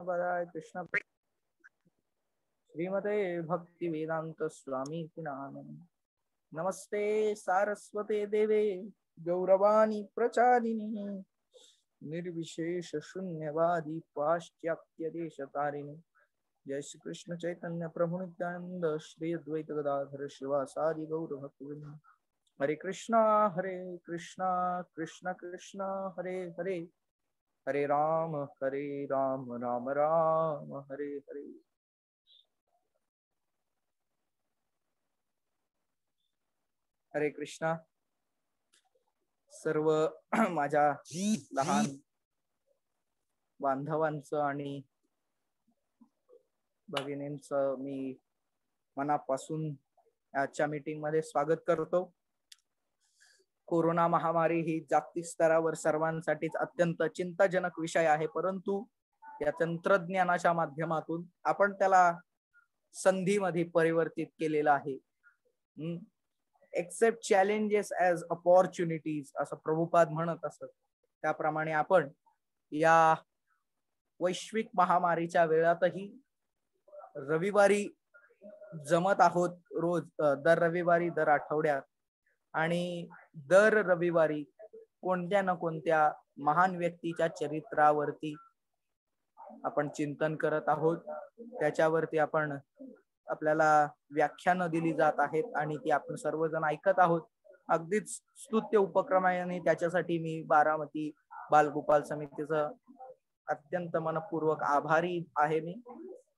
पदाय कृष्ण श्रीमते भक्ति वेदांत स्वामी नाम। नमस्ते सारस्वते देवे गौरवाणी प्रचारिणी निर्विशेष शून्यवादी पाश्चात्य देश तारिणी। जय श्री कृष्ण चैतन्य प्रभु नित्यानंद श्री अद्वैत गदाधर शिवासादि गौर भक्तवृंद। हरे कृष्णा कृष्ण कृष्ण हरे हरे, हरे राम राम राम हरे हरे। हरे कृष्णा। सर्व माझ्या लहान बांधवांचं आणि भगिनींचं मी मनापासून आजच्या मीटिंग मध्ये स्वागत करतो। कोरोना महामारी ही जागतिक स्तरावर सर्वांसाठीच अत्यंत चिंताजनक विषय आहे, परंतु या तंत्रज्ञानाच्या माध्यमातून आपण त्याला संधीमध्ये परिवर्तित केलेला आहे। एक्सेप्ट चॅलेंजेस ॲज अपॉर्च्युनिटीज असं प्रभुपाद म्हणत असत, त्याप्रमाणे आपण या वैश्विक महामारीच्या वेळातही रविवारी जमत आहोत, रोज दर रविवारी दर आठवड्यात, आणि दर रविवारी कोणत्या ना कोणत्या महान व्यक्तीच्या चरित्रावरती आपण चिंतन करत आहोत। त्याच्यावरती आपल्याला व्याख्यानं दिली जात आहेत आणि ती आपण सर्वजण ऐकत आहोत। अगदीच स्तुत्य उपक्रम आहे आणि त्याच्यासाठी मी बारामती बालगोपाल समितीचं अत्यंत मनपूर्वक आभारी आहे। मी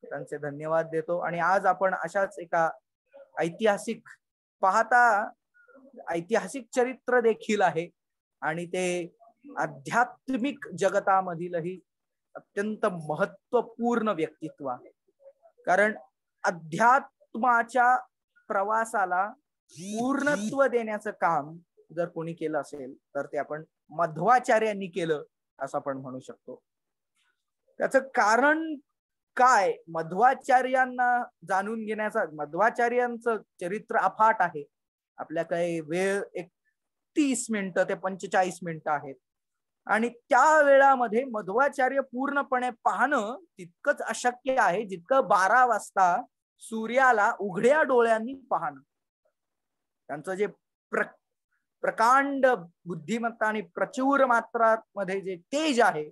त्यांचे धन्यवाद देतो। आणि आज आपण अशाच एका ऐतिहासिक चरित्र देखील आहे आणि ते आध्यात्मिक जगतामधीलही अत्यंत महत्वपूर्ण व्यक्तित्व आहे। कारण अध्यात्माच्या प्रवासाला पूर्णत्व देण्याचं काम जर कोणी केलं असेल तर ते आपण मध्वाचार्यांनी केलं असं आपण म्हणू शकतो। त्याचं कारण काय, मध्वाचार्यांना जाणून घेण्याचा, मध्वाचार्यांचं चरित्र अफाट आहे। आपल्याकडे वेळ 30 मिनिटं ते 45 मिनिटं आहेत आणि त्या वेळामध्ये मध्वाचार्य पूर्णपणे पाहणं तितकंच अशक्य आहे जितकं 12 वाजता सूर्याला उघड्या डोळ्यांनी पाहणं। त्यांचं जे प्रकांड बुद्धिमत्ता आणि प्रचूर मात्रामध्ये जे तेज आहे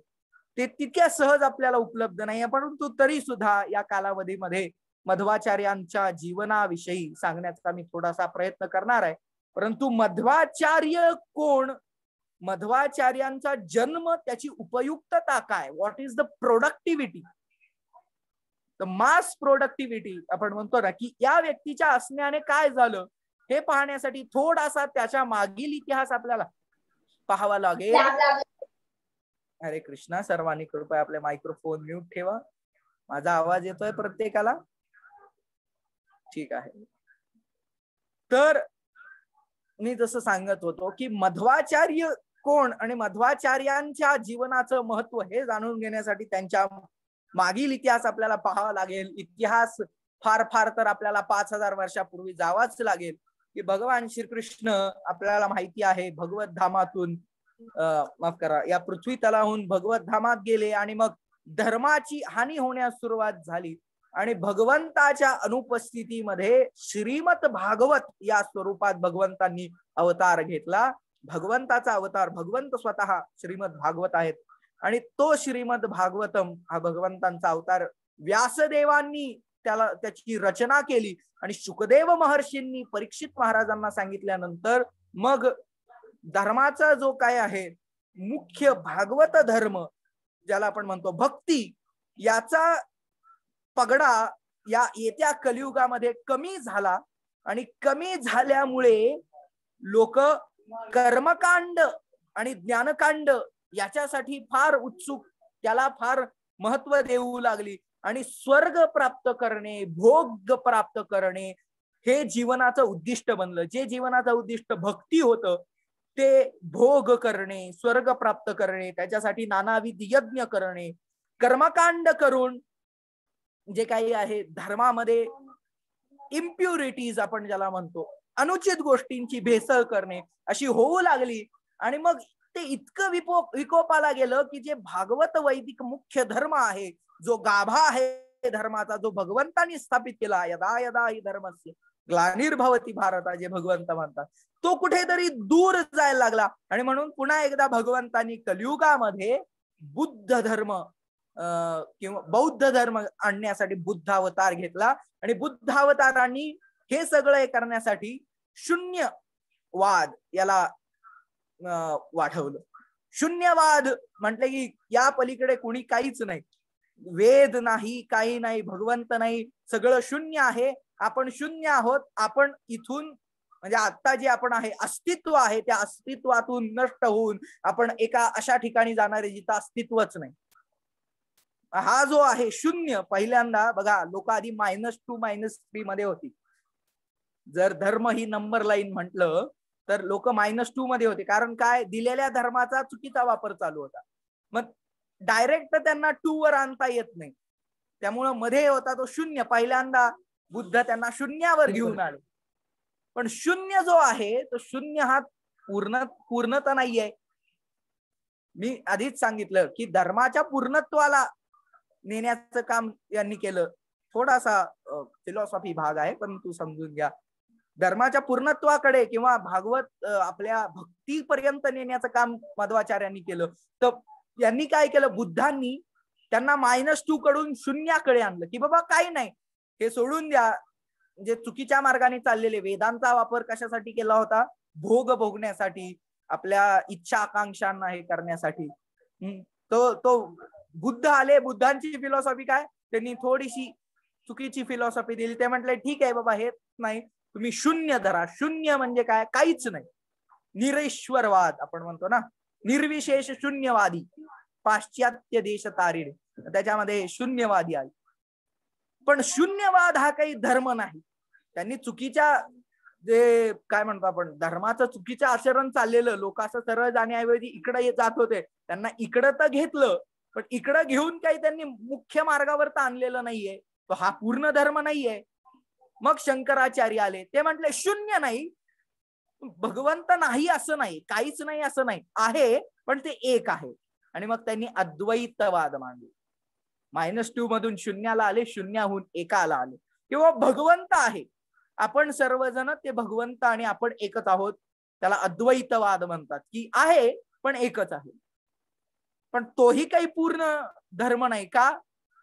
ते तितक्या सहज आपल्याला उपलब्ध नाही, परंतु तरी सुद्धा या कालावधीमध्ये मध्वाचार्यांच्या जीवनाविषयी सांगण्याचा मी थोडासा प्रयत्न करणार आहे। परंतु मध्वाचार्य कोण, मध्वाचार्यांचा जन्म, त्याची उपयुक्तता काय, what is the productivity, the mass productivity आपण म्हणतो ना, की या व्यक्तीच्या असण्याने काय झालं हे पाहण्यासाठी थोडासा त्याच्या मागील इतिहास आपल्याला पाहावा लागेल। हरे कृष्णा। सर्वांनी कृपया आपले मायक्रोफोन म्यूट ठेवा। माझा आवाज येतोय प्रत्येकाला? ठीक आहे। तर मी जसं सांगत होतो की मध्वाचार्य कोण आणि मध्वाचार्यांच्या जीवनाचं महत्व हे जाणून घेण्यासाठी त्यांच्या मागील इतिहास आपल्याला पाहावा लागेल। इतिहास फार तर आपल्याला 5000 वर्षापूर्वी जावाच लागेल की भगवान श्रीकृष्ण आपल्याला माहिती आहे भगवत धामातून माफ करा, या पृथ्वी तलाहून भगवत धामात गेले आणि मग धर्माची हानी होण्यास सुरुवात झाली आणि भगवंताच्या अनुपस्थितीमध्ये श्रीमद भागवत या स्वरूपात भगवंतांनी अवतार घेतला। भगवंताचा अवतार, भगवंत स्वतः श्रीमद भागवत आहेत आणि तो श्रीमद भागवतम हा भगवंतांचा अवतार व्यासदेवांनी त्याची रचना केली आणि शुकदेव महर्षींनी परीक्षित महाराजांना सांगितल्यानंतर मग धर्माचा जो काय आहे मुख्य भागवत धर्म ज्याला आपण म्हणतो भक्ती, याचा पगडा या येत्या कलियुगामध्ये कमी झाला आणि कमी झाल्यामुळे लोक कर्मकांड आणि ज्ञानकांड याच्यासाठी फार उत्सुक, त्याला फार महत्व देऊ लागली आणि स्वर्ग प्राप्त करणे, भोग प्राप्त करणे हे जीवनाचं उद्दिष्ट बनलं। जे जीवनाचं उद्दिष्ट भक्ती होतं ते भोग करणे, स्वर्ग प्राप्त करणे, त्याच्यासाठी नानाविध यज्ञ करणे, कर्मकांड करून जे काही आहे धर्मामध्ये इम्प्युरिटीज आपण ज्याला म्हणतो, अनुचित गोष्टींची भेसळ करणे अशी होऊ लागली आणि मग ते इतकं विकोपाला गेलं की जे भागवत वैदिक मुख्य धर्म आहे जो गाभा आहे धर्माचा, जो भगवंतांनी स्थापित केला, यदा यदा ही धर्मस्य ग्लानिर्भवती भारता, जे भगवंत म्हणतात, तो कुठेतरी दूर जायला लागला. आणि म्हणून पुन्हा एकदा भगवंतांनी कलियुगामध्ये बुद्ध धर्म किंवा बौद्ध धर्म आणण्यासाठी बुद्ध अवतार घेतला. आणि बुद्ध अवतारांनी हे सगळं करण्यासाठी शून्यवाद याला वाढवलं. शून्यवाद म्हटले की या पलीकडे कोणी काहीच नाही, वेद नाही, काही नाही, भगवंत नाही, सगळं शून्य आहे, आपण शून्य आहोत. आपण इथून म्हणजे आता जे आपण आहे अस्तित्व आहे, त्या अस्तित्वातून नष्ट होऊन आपण एका अशा ठिकाणी जाणार आहे जिथं अस्तित्वच नाही. हा जो आहे शून्य, पहिल्यांदा बघा लोक आधी -2 -3 मध्ये होती. जर धर्म ही नंबर लाईन म्हटलं तर लोक -2 मध्ये होते. कारण काय, दिलेल्या धर्माचा चुकीचा वापर चालू होता. मग डायरेक्ट त्यांना 2 वर आणता येत नाही, त्यामुळं मध्ये होता तो शून्य. पहिल्यांदा बुद्ध त्यांना शून्यावर घेऊन आले. पण शून्य जो आहे तो शून्य हा पूर्णता नाहीये. मी आधीच सांगितलं की धर्माच्या पूर्णत्वाला नेण्याचं काम यांनी केलं. थोडासा फिलॉसॉफी भाग आहे, परंतु समजून घ्या. धर्माच्या पूर्णत्वाकडे किंवा भागवत आपल्या भक्तीपर्यंत नेण्याचं काम मध्वाचार्यांनी केलं. तर यांनी काय केलं, बुद्धांनी त्यांना -2 कडून शून्याकडे आणलं की बाबा काही नाही, हे सोडून द्या. म्हणजे चुकीच्या मार्गाने चाललेले वेदांचा वापर कशासाठी केला होता, भोग भोगण्यासाठी, आपल्या इच्छा आकांक्षांना हे करण्यासाठी. तो बुद्ध आले, बुद्धांची फिलॉसॉफी काय, त्यांनी थोडीशी चुकीची फिलॉसॉफी दिली. ते म्हटले ठीक आहे बाबा, हे नाही, तुम्ही शून्य धरा. शून्य म्हणजे काय, काहीच नाही. निरेश्वरवाद आपण म्हणतो ना, निर्विशेष शून्यवादी, पाश्चात्य देश तारिणे, त्याच्यामध्ये शून्यवादी आहे. पण शून्यवाद हा काही धर्म नाही. त्यांनी चुकीच्या जे काय म्हणतो आपण धर्माचं चुकीचं आचरण चाललेलं, लोक असं सरळ जाण्याऐवजी इकडे जात होते, त्यांना इकडं तर घेतलं, पण इकडं घेऊन काही त्यांनी मुख्य मार्गावर तर आणलेलं नाहीये. तो हा पूर्ण धर्म नाहीये. मग शंकराचार्य आले, ते म्हटले शून्य नाही, भगवंत नाही असं नाही, काहीच नाही असं नाही, आहे पण ते एक आहे. आणि मग त्यांनी अद्वैतवाद मांडले. -2 मधून शून्याला आले, शून्याहून एकाला आले. किंवा भगवंत आहे, आपण सर्वजण ते भगवंत आणि आपण एकच आहोत. त्याला अद्वैतवाद म्हणतात, की आहे पण एकच आहे. पण तोही काही पूर्ण धर्म नाही का,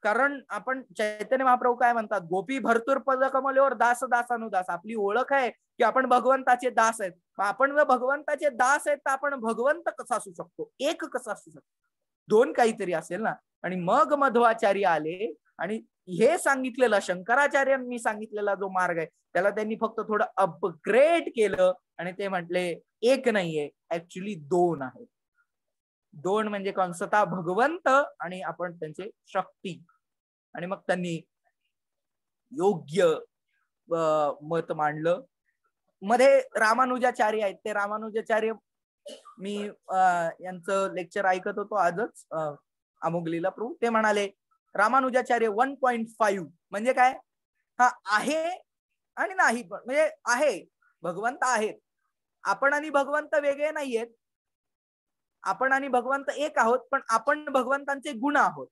कारण आपण चैतन्य महाप्रभू काय म्हणतात, गोपी भरतूर पद कमलेवर दास दासानुदास. आपली ओळख आहे की आपण भगवंताचे दास आहेत. आपण जर भगवंताचे दास आहेत तर आपण भगवंत कसा असू शकतो, एक कसा असू शकतो, दोन काहीतरी असेल ना. आणि मग मध्वाचार्य आले आणि हे सांगितलेलं, शंकराचार्यांनी सांगितलेला जो मार्ग आहे त्याला त्यांनी फक्त थोडं अपग्रेड केलं आणि ते म्हटले एक नाहीये, ऍक्च्युली 2 आहे. 2 म्हणजे कोण, स्वतः भगवंत आणि आपण त्यांचे शक्ती. आणि मग त्यांनी योग्य मत मांडलं. मध्ये रामानुजाचार्य आहेत, ते रामानुजाचार्य मी यांचं लेक्चर ऐकत होतो आजच, अमोघ लीला प्रभू. ते म्हणाले रामानुजाचार्य 1.5 म्हणजे काय, हा आहे आणि नाही, पण म्हणजे आहे, भगवंत आहेत, आपण आणि भगवंत वेगळे नाहीयेत, आपण आणि भगवंत एक आहोत, पण आपण भगवंतांचे गुण आहोत.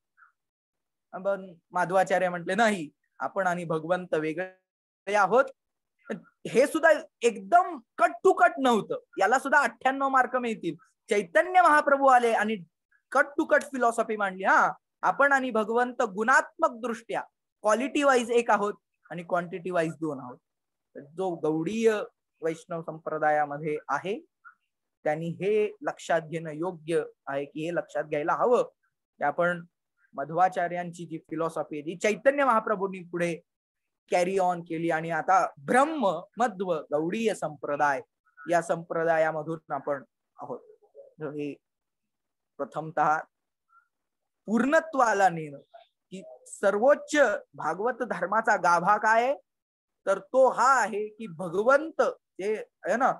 माधवाचार्य म्हटले नाही, आपण आणि भगवंत वेगळे आहोत. हे सुद्धा एकदम कट टू कट नव्हतं, याला सुद्धा 98 मार्क मिळतील. चैतन्य महाप्रभू आले आणि कट टू कट फिलॉसॉफी मांडली. हा, आपण आणि भगवंत गुणात्मक दृष्ट्या क्वालिटी वाईज एक आहोत आणि क्वांटिटी वाईज 2 आहोत. जो गौडीय वैष्णव संप्रदायामध्ये आहे त्यांनी हे लक्षात घेणं योग्य आहे, की हे लक्षात घ्यायला हवं की आपण मध्वाचार्यांची जी फिलॉसॉफी आहे, जी चैतन्य महाप्रभूंनी पुढे कॅरी ऑन केली, आणि आता ब्रह्म मध्व गौडीय संप्रदाय या संप्रदायामधून आपण आहोत. हे प्रथमतः पूर्णत्वाला नेणं, की सर्वोच्च भागवत धर्माचा गाभा काय, तर तो हा आहे की भगवंत जे आहे ना,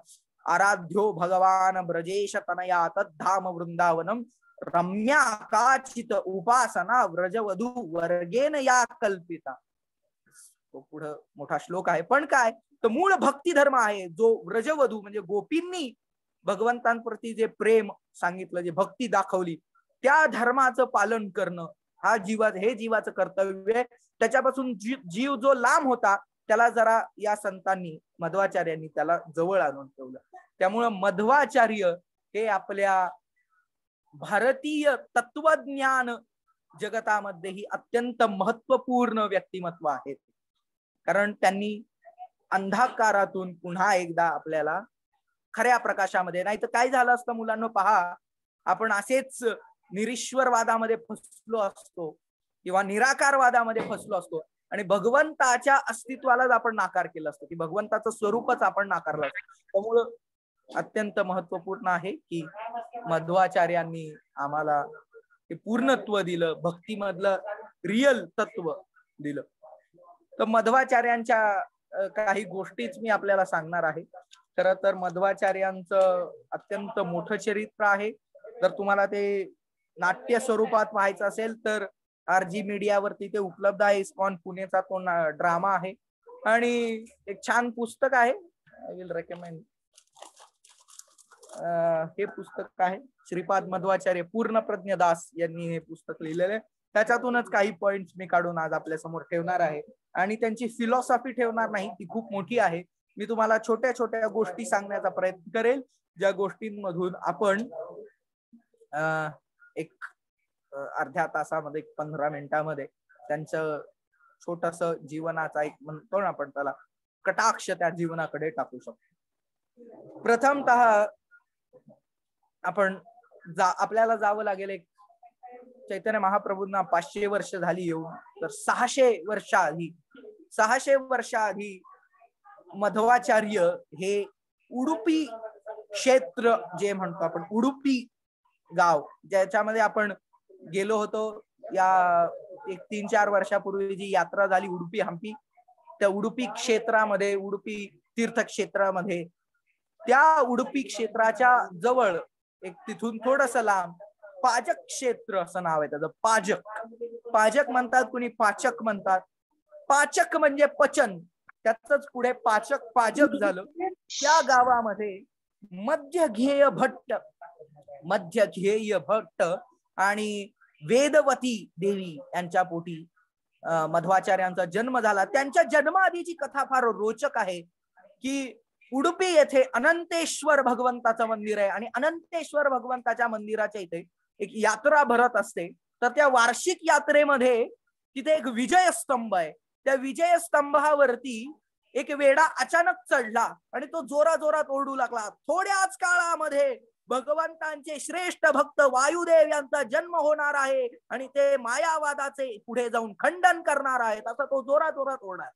आराध्यो भगवान ब्रजेश तनया तद्धाम वृंदावनम रम्या काचित उपासना व्रजवधू वर्गेन या कल्पिता. तो पुढं मोठा श्लोक आहे. पण काय, तर मूळ भक्ती धर्म आहे, जो व्रजवधू म्हणजे गोपींनी भगवंतांप्रती जे प्रेम सांगितलं, जे भक्ती दाखवली, त्या धर्माचं पालन करणं हे जीवाचं कर्तव्य आहे. त्याच्यापासून जीव जो लांब होता त्याला जरा या संतांनी, मध्वाचार्यांनी त्याला जवळ आणून ठेवलं. त्यामुळं मध्वाचार्य हे आपल्या भारतीय तत्वज्ञान जगतामध्येही अत्यंत महत्वपूर्ण व्यक्तिमत्व आहेत. कारण त्यांनी अंधकारातून पुन्हा एकदा आपल्याला खऱ्या प्रकाशामध्ये, नाही तर काय झालं असतं मुलांना, पहा, आपण असेच निरीश्वरवादामध्ये फसलो असतो किंवा निराकारवादामध्ये फसलो असतो आणि भगवंताच्या अस्तित्वालाच आपण नाकार केला असतो, की भगवंताचं स्वरूपच आपण नाकारलं असतं. त्यामुळं अत्यंत महत्वपूर्ण आहे की मध्वाचार्यांनी आम्हाला हे पूर्णत्व दिलं, भक्तीमधलं रियल तत्व दिलं. तर मध्वाचार्यांच्या काही गोष्टीच मी आपल्याला सांगणार आहे. खरं तर मध्वाचार्यांचं अत्यंत मोठं चरित्र आहे. जर तुम्हाला ते नाट्य स्वरूपात पाहायचं असेल तर RG मीडियावरती ते उपलब्ध आहे. इस्कॉन पुणेचा तो ड्रामा आहे आणि एक छान पुस्तक आहे. I will recommend. हे पुस्तक आहे श्रीपाद मध्वाचार्य पूर्णप्रज्ञदास यांनी हे पुस्तक लिहिलेले. त्याच्यातूनच काही पॉइंट्स मी काढून आज आपल्या समोर ठेवणार आहे आणि त्यांची फिलॉसॉफी ठेवणार नाही, ती खूप मोठी आहे. मी तुम्हाला छोट्या छोट्या गोष्टी सांगण्याचा प्रयत्न करेल, ज्या गोष्टींमधून आपण एक अर्ध्या तासामध्ये, 15 मिनिटांमध्ये त्यांचं छोटस जीवनाचा एक, म्हणतो ना आपण त्याला, कटाक्ष त्या जीवनाकडे टाकू शकतो. प्रथमतः आपण आपल्याला जावं लागेल एक चैतन्य महाप्रभूंना 500 वर्ष झाली येऊन, तर 600 वर्षाआधी मध्वाचार्य हे उडुपी क्षेत्र जे म्हणतो आपण, उडुपी गाव, ज्याच्यामध्ये आपण गेलो होतो या एक 3-4 वर्षापूर्वी जी यात्रा झाली उडुपी हम्पी, त्या उडुपी क्षेत्रामध्ये, उडुपी तीर्थक्षेत्रामध्ये, त्या उडुपी क्षेत्राच्या जवळ एक तिथून थोडस लांब पाजक क्षेत्र असं नाव आहे त्याचं. पाजक म्हणतात, कुणी पाचक म्हणतात. पाचक म्हणजे पचन, त्याच पुढे पाजक झालं. त्या गावामध्ये मध्यध्येय भट्ट आणि वेदवती देवी यांच्या पोटी मध्वाचार्यांचा जन्म झाला. त्यांच्या जन्माआधीची कथा फार रोचक आहे की उडुपी येथे अनंतेश्वर भगवंताचं मंदिर आहे आणि अनंतेश्वर भगवंताच्या मंदिराच्या इथे एक यात्रा भरत असते. तर त्या वार्षिक यात्रेमध्ये तिथे एक विजयस्तंभ आहे. त्या विजयस्तंभावरती एक वेडा अचानक चढला आणि तो जोरात ओरडू लागला, थोड्याच काळामध्ये भगवंतांचे श्रेष्ठ भक्त वायुदेव यांचा जन्म होणार आहे आणि ते मायावादाचे पुढे जाऊन खंडन करणार आहेत. असं तो जोरात ओरडला.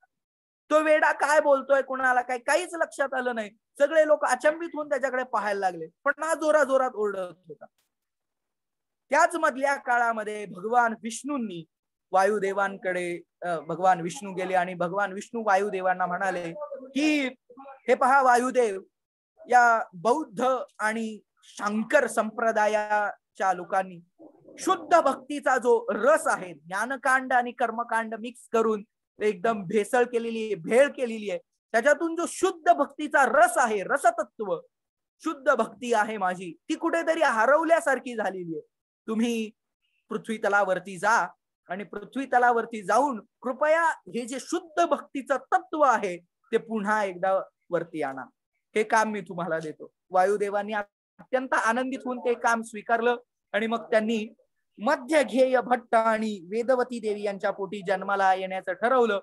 तो वेडा काय बोलतोय, कुणाला काहीच लक्षात आलं नाही. सगळे लोक अचंबित होऊन त्याच्याकडे पाहायला लागले, पण हा जोरात ओरडत होता. त्याच मधल्या काळामध्ये भगवान विष्णूंनी वायुदेवांकडे, भगवान विष्णू गेले आणि भगवान विष्णू वायुदेवांना म्हणाले की हे पहा वायुदेव, या बौद्ध आणि शंकर संप्रदायाच्या लोकांनी शुद्ध भक्तीचा जो रस आहे, ज्ञानकांड आणि कर्मकांड मिक्स करून एकदम भेळ केलेली आहे. त्याच्यातून जो शुद्ध भक्तीचा रस आहे, रसतत्व, शुद्ध भक्ती आहे माझी, ती कुठेतरी हरवल्यासारखी झालेली आहे. तुम्ही पृथ्वी तलावरती जा आणि पृथ्वी तलावरती जाऊन कृपया हे जे शुद्ध भक्तीचं तत्व आहे ते पुन्हा एकदा वरती आणा. हे काम मी तुम्हाला देतो. वायुदेवांनी अत्यंत आनंदित होऊन ते काम स्वीकारलं आणि मग त्यांनी मध्यध्येय भट्ट आणि वेदवती देवी यांच्या पोटी जन्माला येण्याचं ठरवलं.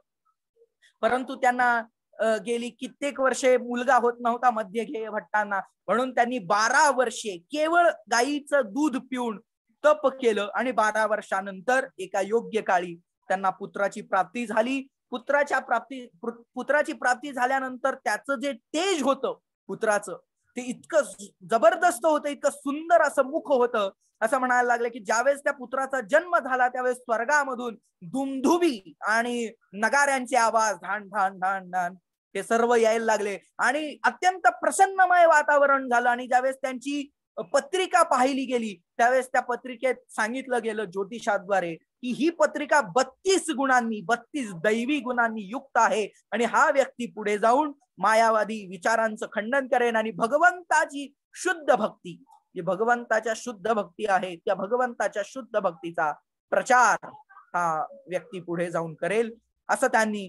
परंतु त्यांना गेली कित्येक वर्षे मुलगा होत नव्हता मध्यध्येय भट्टांना, म्हणून त्यांनी 12 वर्षे केवळ गाईचं दूध पिऊन तप केलं आणि 12 वर्षानंतर एका योग्य काळी त्यांना पुत्राची प्राप्ती झाली. पुत्राची प्राप्ती झाल्यानंतर त्याचं जे तेज होतं पुत्राचं, ते इतकं जबरदस्त होतं, इतकं सुंदर असं मुख होतं. असं म्हणायला लागले की ज्यावेळेस त्या पुत्राचा जन्म झाला त्यावेळेस स्वर्गामधून दुमधुबी आणि नगाऱ्यांचे आवाज, ढाण ढाण ढाण ढाण, हे सर्व यायला लागले आणि अत्यंत प्रसन्नमय वातावरण झालं. आणि ज्यावेळेस त्यांची पत्रिका पाहिली गेली त्यावेळेस त्या पत्रिकेत सांगितलं गेलं ज्योतिषाद्वारे की ही पत्रिका 32 गुणांनी, 32 दैवी गुणांनी युक्त आहे आणि हा व्यक्ती पुढे जाऊन मायावादी विचारांचं खंडन करेन आणि भगवंताची शुद्ध भक्ती, जी भगवंताच्या शुद्ध भक्ती आहे, त्या भगवंताच्या शुद्ध भक्तीचा प्रचार हा व्यक्ती पुढे जाऊन करेल, असं त्यांनी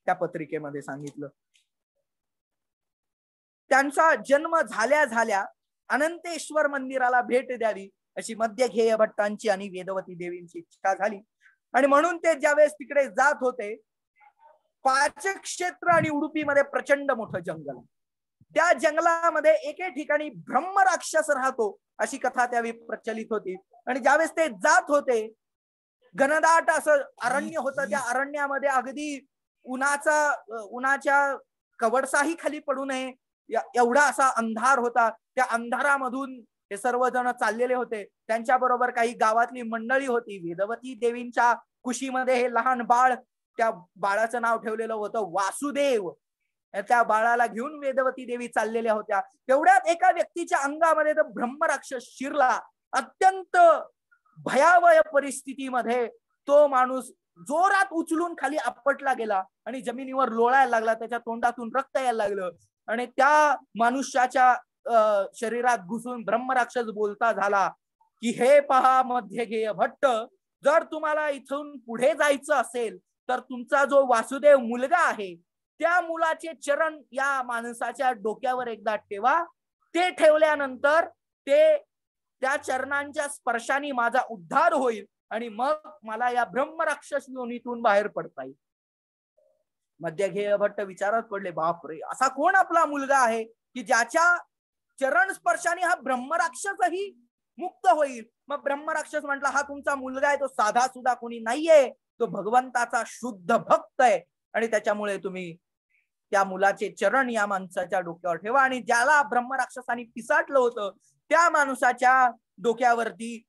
त्या पत्रिकेमध्ये सांगितलं. त्यांचा जन्म झाल्या झाल्या अनंतेश्वर मंदिराला भेट द्यावी अशी मध्यगेय भट्टांची आणि वेदवती देवींची इच्छा झाली. आणि म्हणून ते ज्यावेळेस तिकडे जात होते, पाचक क्षेत्र आणि उडुपीमध्ये प्रचंड मोठं जंगल, त्या जंगलामध्ये एके ठिकाणी ब्रह्मराक्षस राहतो अशी कथा त्यावेळी प्रचलित होती. आणि ज्यावेळेस ते जात होते, घनदाट असं अरण्य होतं, त्या अरण्यामध्ये अगदी उन्हाच्या कवडसाही खाली पडू नये एवढा असा अंधार होता. त्या अंधारामधून हे सर्वजण चाललेले होते. त्यांच्या बरोबर काही गावातली मंडळी होती. वेदवती देवींच्या कुशीमध्ये हे लहान बाळ, त्या बाळाचं नाव ठेवलेलं होतं वासुदेव. त्या बाळाला घेऊन वेदवती देवी चाललेल्या होत्या. तेवढ्यात एका व्यक्तीच्या अंगामध्ये तो ब्रह्मराक्षस शिरला. अत्यंत भयावह परिस्थितीमध्ये तो माणूस जोरात उचलून खाली आपटला गेला आणि जमिनीवर लोळायला लागला. त्याच्या तोंडातून रक्त यायला लागलं आणि त्या मनुष्याच्या शरीरात घुसून ब्रह्मराक्षस बोलता झाला की हे पहा मध्यगेय भट्ट, जर तुम्हाला इथून पुढे जायचं असेल तर तुमचा जो वासुदेव मुलगा आहे त्या मुलाचे चरण या माणसाच्या डोक्यावर एकदा ठेवा. ते ठेवल्यानंतर त्या चरणांच्या स्पर्शाने माझा उद्धार होईल आणि मग मला या ब्रह्मराक्षस योनीतून बाहेर पडता येईल. मध्यगेय भट्ट विचारात पडले, बापरे, असा कोण आपला मुलगा आहे की ज्याच्या चरण स्पर्शाने हा ब्रह्मराक्षसही मुक्त होईल. मग ब्रह्मराक्षस म्हटला, हा तुमचा मुलगा आहे, तो साधा सुद्धा कोणी नाहीये, तो भगवंताचा शुद्ध भक्त आहे आणि त्याच्यामुळे तुम्ही त्या मुलाचे चरण या माणसाच्या डोक्यावर ठेवा. आणि ज्याला ब्रह्मराक्षसाने पिसाटलं होतं त्या माणसाच्या डोक्यावरती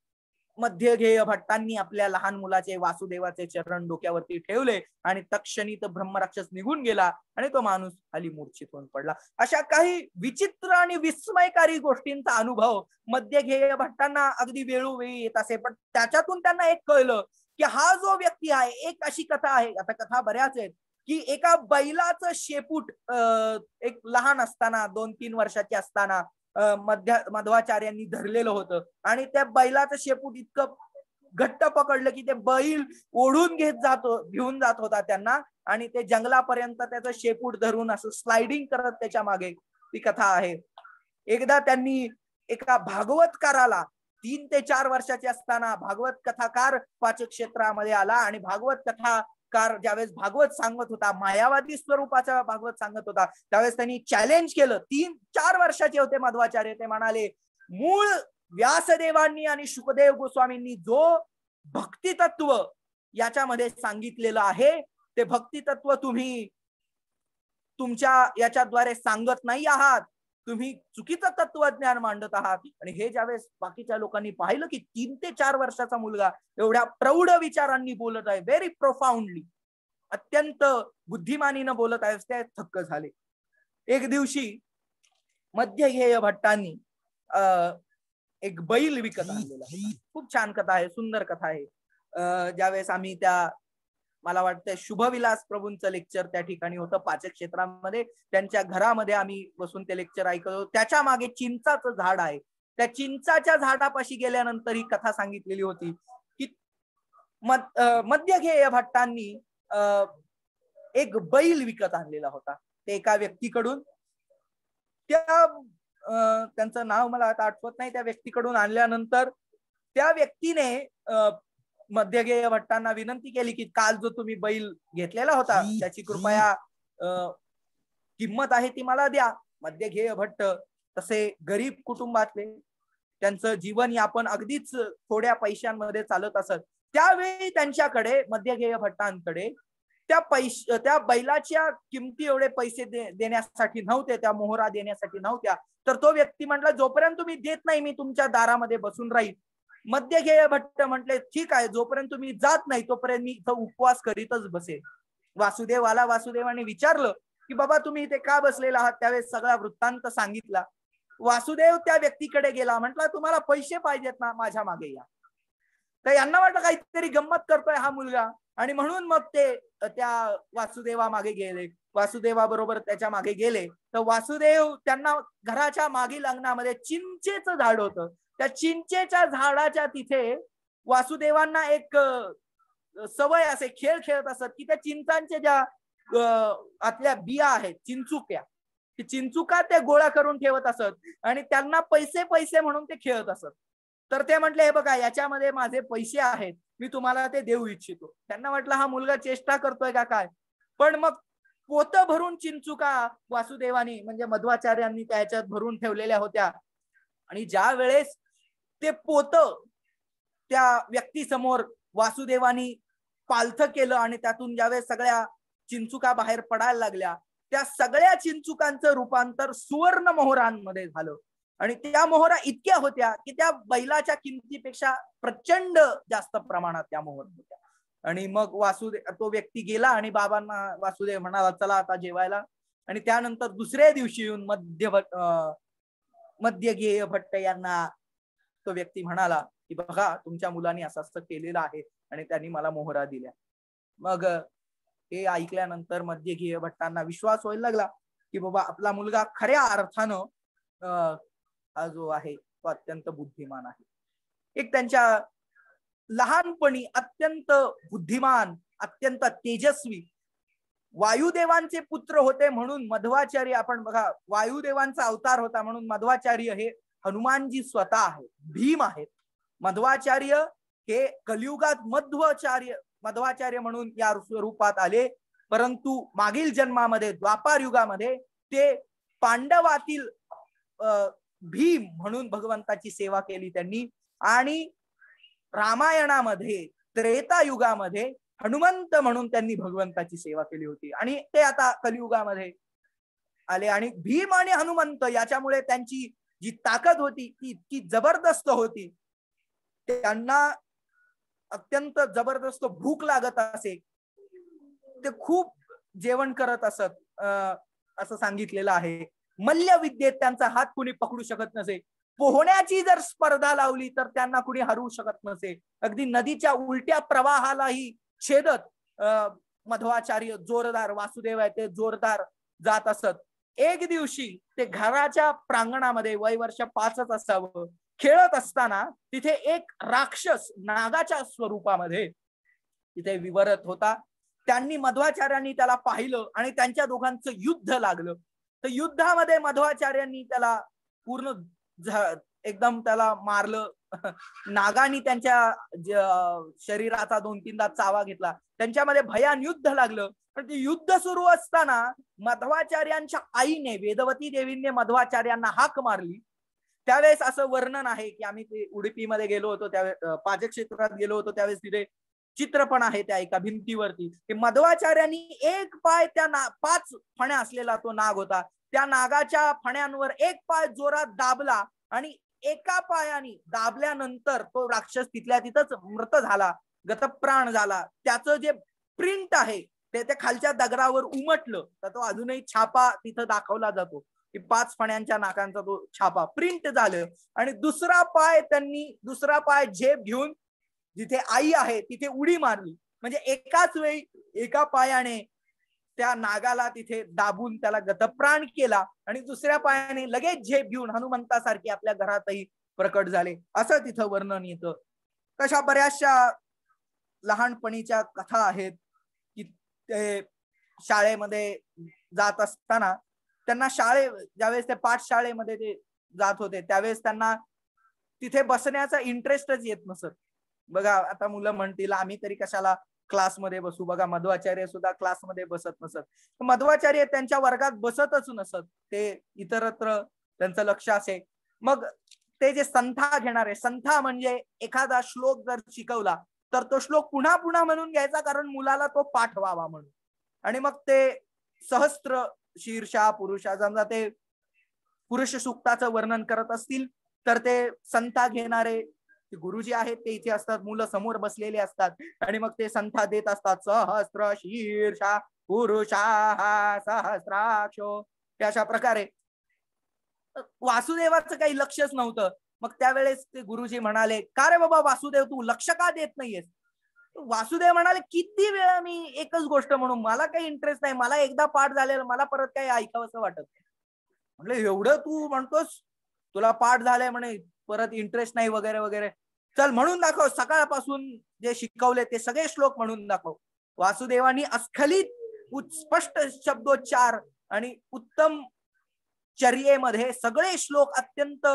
मध्यगेय भट्टांनी आपल्या लहान मुलाचे वासुदेवाचे चरण डोक्यावरती ठेवले आणि तत्क्षणी तो ब्रह्मराक्षस निघून गेला आणि तो माणूस खाली मूर्छित होऊन पडला. अशा काही विचित्र आणि विस्मयकारी गोष्टींचा अनुभव मध्यगेय भट्टांना अगदी वेळोवेळी येत असे. पण त्याच्यातून त्यांना एक कळलं की हा जो व्यक्ती आहे, एक अशी कथा आहे, आता कथा बऱ्याच आहेत, की एका बैलाचं शेपूट एक लहान असताना 2-3 वर्षाचे असताना मध्वाचार्यांनी धरलेलं होतं आणि त्या बैलाचं शेपूट इतकं घट्ट पकडलं की ते बैल ओढून घेऊन जात होता त्यांना आणि ते जंगलापर्यंत त्याचं शेपूट धरून असं स्लाइडिंग करत त्याच्या मागे ती कथा आहे. एकदा त्यांनी एका भागवतकाराला 3 ते 4 वर्षाचे असताना भागवत कथाकार पाचक क्षेत्रामध्ये आला आणि भागवत कथाकार ज्यावेळेस भागवत सांगत होता, मायावादी स्वरूपाचा भागवत सांगत होता, त्यावेळेस त्यांनी चॅलेंज केलं. 3-4 वर्षाचे होते मध्वाचार्य. ते म्हणाले, मूळ व्यासदेवांनी आणि शुकदेव गोस्वामींनी जो भक्ती तत्व याच्यामध्ये सांगितलेलं आहे ते भक्ती तत्व तुम्ही तुमच्या याच्याद्वारे सांगत नाही आहात, तुम्ही चुकीचं तत्वज्ञान मांडत आहात. आणि हे ज्यावेळेस बाकीच्या लोकांनी पाहिलं की 3 ते 4 वर्षाचा मुलगा एवढ्या प्रौढ विचारांनी बोलत आहे, व्हेरी प्रोफाउंडली, अत्यंत बुद्धिमानीनं बोलत आहे, ते थक्क झाले. एक दिवशी मध्यगेय भट्टांनी एक बैल विकत आणलेला होता. खूप छान कथा आहे, सुंदर कथा आहे. ज्यावेळेस आम्ही मला वाटतं शुभविलास प्रभूंचं लेक्चर त्या ठिकाणी होतं पाचक क्षेत्रामध्ये, त्यांच्या घरामध्ये आम्ही बसून ते लेक्चर ऐकत होतो. त्याच्या मागे चिंचाचं झाड आहे. त्या चिंचाच्या झाडापाशी गेल्यानंतर ही कथा सांगितलेली होती की मध्यगेय भट्टांनी एक बैल विकत आणलेला होता ते एका व्यक्तीकडून. त्यांचं नाव मला आता आठवत नाही. त्या व्यक्तीकडून आणल्यानंतर त्या व्यक्तीने मध्यगेय भट्टांना विनंती केली की काल जो तुम्ही बैल घेतलेला होता त्याची कृपया किंमत आहे ती मला द्या. मध्यगेय भट्ट तसे गरीब कुटुंबातले, त्यांचं जीवन यापन अगदीच थोड्या पैशांमध्ये चालत असत. त्यावेळी त्यांच्याकडे मध्यगेय भट्टांकडे त्या बैलाच्या किमती एवढे पैसे देण्यासाठी नव्हते, त्या मोहरा देण्यासाठी नव्हत्या. तर तो व्यक्ती म्हटला, जोपर्यंत तुम्ही देत नाही मी तुमच्या दारामध्ये बसून राहील. मध्यगेय भट्ट म्हटले, ठीक आहे, जोपर्यंत तुम्ही जात नाही तोपर्यंत मी इथं उपवास करीतच बसेल. वासुदेव आला. वासुदेवाने विचारलं की बाबा तुम्ही इथे का बसलेला आहात? त्यावेळेस सगळा वृत्तांत सांगितला. वासुदेव त्या व्यक्तीकडे गेला, म्हटला तुम्हाला पैसे पाहिजेत ना, माझ्या मागे या. तर यांना वाटलं काहीतरी गंमत करतोय हा मुलगा आणि म्हणून मग ते त्या वासुदेवा मागे गेले. वासुदेवा बरोबर त्याच्या मागे गेले तर वासुदेव त्यांना घराच्या मागील अंगणामध्ये चिंचेचं झाड होतं. त्या चिंचेच्या झाडाच्या तिथे वासुदेवांना एक सवय असे, खेळ खेळत असत की त्या चिंचांच्या ज्या आतल्या बिया आहेत, चिंचुक्या, ते चिंचुका ते गोळा करून ठेवत असत आणि त्यांना पैसे पैसे म्हणून ते खेळत असत. तर ते म्हटले, हे बघा याच्यामध्ये माझे पैसे आहेत, मी तुम्हाला ते देऊ इच्छितो. त्यांना म्हटलं हा मुलगा चेष्टा करतोय का काय. पण मग पोत भरून चिंचुका वासुदेवानी म्हणजे मध्वाचार्यांनी त्याच्यात भरून ठेवलेल्या होत्या. आणि ज्या वेळेस ते पोत त्या व्यक्तीसमोर वासुदेवानी पालथ केलं आणि त्यातून ज्यावेळेस सगळ्या चिंचुका बाहेर पडायला लागल्या, त्या सगळ्या चिंचुकांचं रूपांतर सुवर्ण मोहरांमध्ये झालं. आणि त्या मोहरा इतक्या होत्या की त्या बैलाच्या किमतीपेक्षा प्रचंड जास्त प्रमाणात त्या मोहर होत्या. आणि मग वासुदेव तो व्यक्ती गेला आणि बाबांना वासुदेव म्हणाला चला आता जेवायला. आणि त्यानंतर दुसऱ्या दिवशी येऊन मध्यगेय भट्ट यांना तो व्यक्ती म्हणाला की बघा तुमच्या मुलांनी असं असं केलेलं आहे आणि त्यांनी मला मोहरा दिल्या. मग हे ऐकल्यानंतर मध्यगेय भट्टांना विश्वास व्हायला लागला की बाबा आपला मुलगा खऱ्या अर्थानं हा जो आहे तो अत्यंत बुद्धिमान आहे. एक त्यांच्या लहानपणी अत्यंत बुद्धिमान, अत्यंत तेजस्वी वायुदेवांचे पुत्र होते म्हणून मध्वाचार्य, आपण बघा वायुदेवांचा अवतार होता म्हणून मध्वाचार्य हे हनुमानजी स्वतः आहेत, भीम आहेत. मध्वाचार्य हे कलियुगात मध्वाचार्य म्हणून या स्वरूपात आले, परंतु मागील जन्मामध्ये द्वापार युगामध्ये ते पांडवातील भीम म्हणून भगवंताची सेवा केली त्यांनी. आणि रामायणामध्ये त्रेता युगामध्ये हनुमंत म्हणून त्यांनी भगवंताची सेवा केली होती. आणि ते आता कलियुगामध्ये आले. आणि भीम आणि हनुमंत याच्यामुळे त्यांची जी ताकद होती ती इतकी जबरदस्त होती, त्यांना अत्यंत जबरदस्त भूक लागत असे, ते खूप जेवण करत असत असं सांगितलेलं आहे. मल्ल विद्येत त्यांचा हात कुणी पकडू शकत नसे. पोहण्याची जर स्पर्धा लावली तर त्यांना कुणी हरवू शकत नसे. अगदी नदीच्या उलट्या प्रवाहालाही छेदत मध्वाचार्य जोरदार, वासुदेव आहे ते जोरदार जात असत. एक दिवशी ते घराच्या प्रांगणामध्ये, वय वर्ष 5च असावं, खेळत असताना तिथे एक राक्षस नागाच्या स्वरूपामध्ये तिथे विवरत होता. त्यांनी मध्वाचार्यांनी त्याला पाहिलं आणि त्यांच्या दोघांचं युद्ध लागलं. तर युद्धामध्ये मध्वाचार्यांनी त्याला पूर्ण एकदम त्याला मारलं. नागानी त्यांच्या शरीराचा 2-3दा चावा घेतला. त्यांच्यामध्ये भयान युद्ध लागलं. पण ते युद्ध सुरू असताना मध्वाचार्यांच्या आईने, वेदवती देवीने मध्वाचार्यांना हाक मारली. त्यावेळेस असं वर्णन आहे की आम्ही ते उडुपीमध्ये गेलो होतो, त्यावेळेस पाजक्षेत्रात गेलो होतो, त्यावेळेस तिथे चित्र पण आहे त्या एका भिंतीवरती की मध्वाचार्यांनी एक पाय त्या 5 फण्या असलेला तो नाग होता, त्या नागाच्या फण्यांवर एक पाय जोरात दाबला आणि एका पायाने दाबल्यानंतर तो राक्षस तिथल्या तिथंच मृत झाला, गतप्राण झाला. त्याचं जे प्रिंट आहे ते त्या खालच्या दगडावर उमटलं. तर तो अजूनही छापा तिथं दाखवला जातो की 5 फण्यांच्या नाकांचा तो छापा प्रिंट झालं. आणि दुसरा पाय झेप घेऊन जिथे आई आहे तिथे उडी मारली. म्हणजे एकाच वेळी एका पायाने त्या नागाला तिथे दाबून त्याला गतप्राण केला आणि दुसऱ्या पायाने लगेच झेप घेऊन हनुमंतासारखी आपल्या घरातही प्रकट झाले, असं तिथं वर्णन येतं. तशा बऱ्याचशा लहानपणीच्या कथा आहेत की ते शाळेमध्ये जात असताना त्यांना ज्यावेळेस ते पाठशाळेमध्ये ते जात होते त्यावेळेस त्यांना तिथे बसण्याचा इंटरेस्टच येत नसत. बघा आता मुलं म्हणतील आम्ही तरी कशाला क्लासमध्ये बसू. बघा मध्वाचार्य सुद्धा क्लासमध्ये बसत नसत. मध्वाचार्य त्यांच्या वर्गात बसतच नसत, ते इतरत्र त्यांचं लक्ष असे. मग ते जे संथा घेणारे, संथा म्हणजे एखादा श्लोक जर शिकवला तर तो श्लोक पुन्हा पुन्हा म्हणून घ्यायचा, कारण मुलाला तो पाठ व्हावा म्हणून. आणि मग ते सहस्त्र शीर्षा पुरुषा, समजा ते पुरुष सूक्ताचं वर्णन करत असतील तर ते संथा घेणारे गुरुजी आहेत ते इथे असतात, मुलं समोर बसलेले असतात आणि मग ते संथा देत असतात. सहस्त्र शीर्षा पुरुषा सहस्राक्षो, अशा प्रकारे. वासुदेवाचं काही लक्षच नव्हतं. मग त्यावेळेस ते गुरुजी म्हणाले, का रे बाबा वासुदेव तू लक्ष का देत नाहीयेस. वासुदेव म्हणाले, किती वेळा मी एकच गोष्ट म्हणून, मला काही इंटरेस्ट नाही, मला एकदा पाठ झालेला, मला परत काही ऐकावंसं वाटत नाही. म्हटलं एवढं तू म्हणतोस, तुला पाठ झालंय म्हणे परत इंटरेस्ट नाही वगैरे वगैरे. चल म्हणून दाखव, सकाळपासून जे शिकवले ते सगळे श्लोक म्हणून दाखव. वासुदेवानी अस्खलित स्पष्ट शब्दोच्चार आणि उत्तम चर्येमध्ये सगळे श्लोक अत्यंत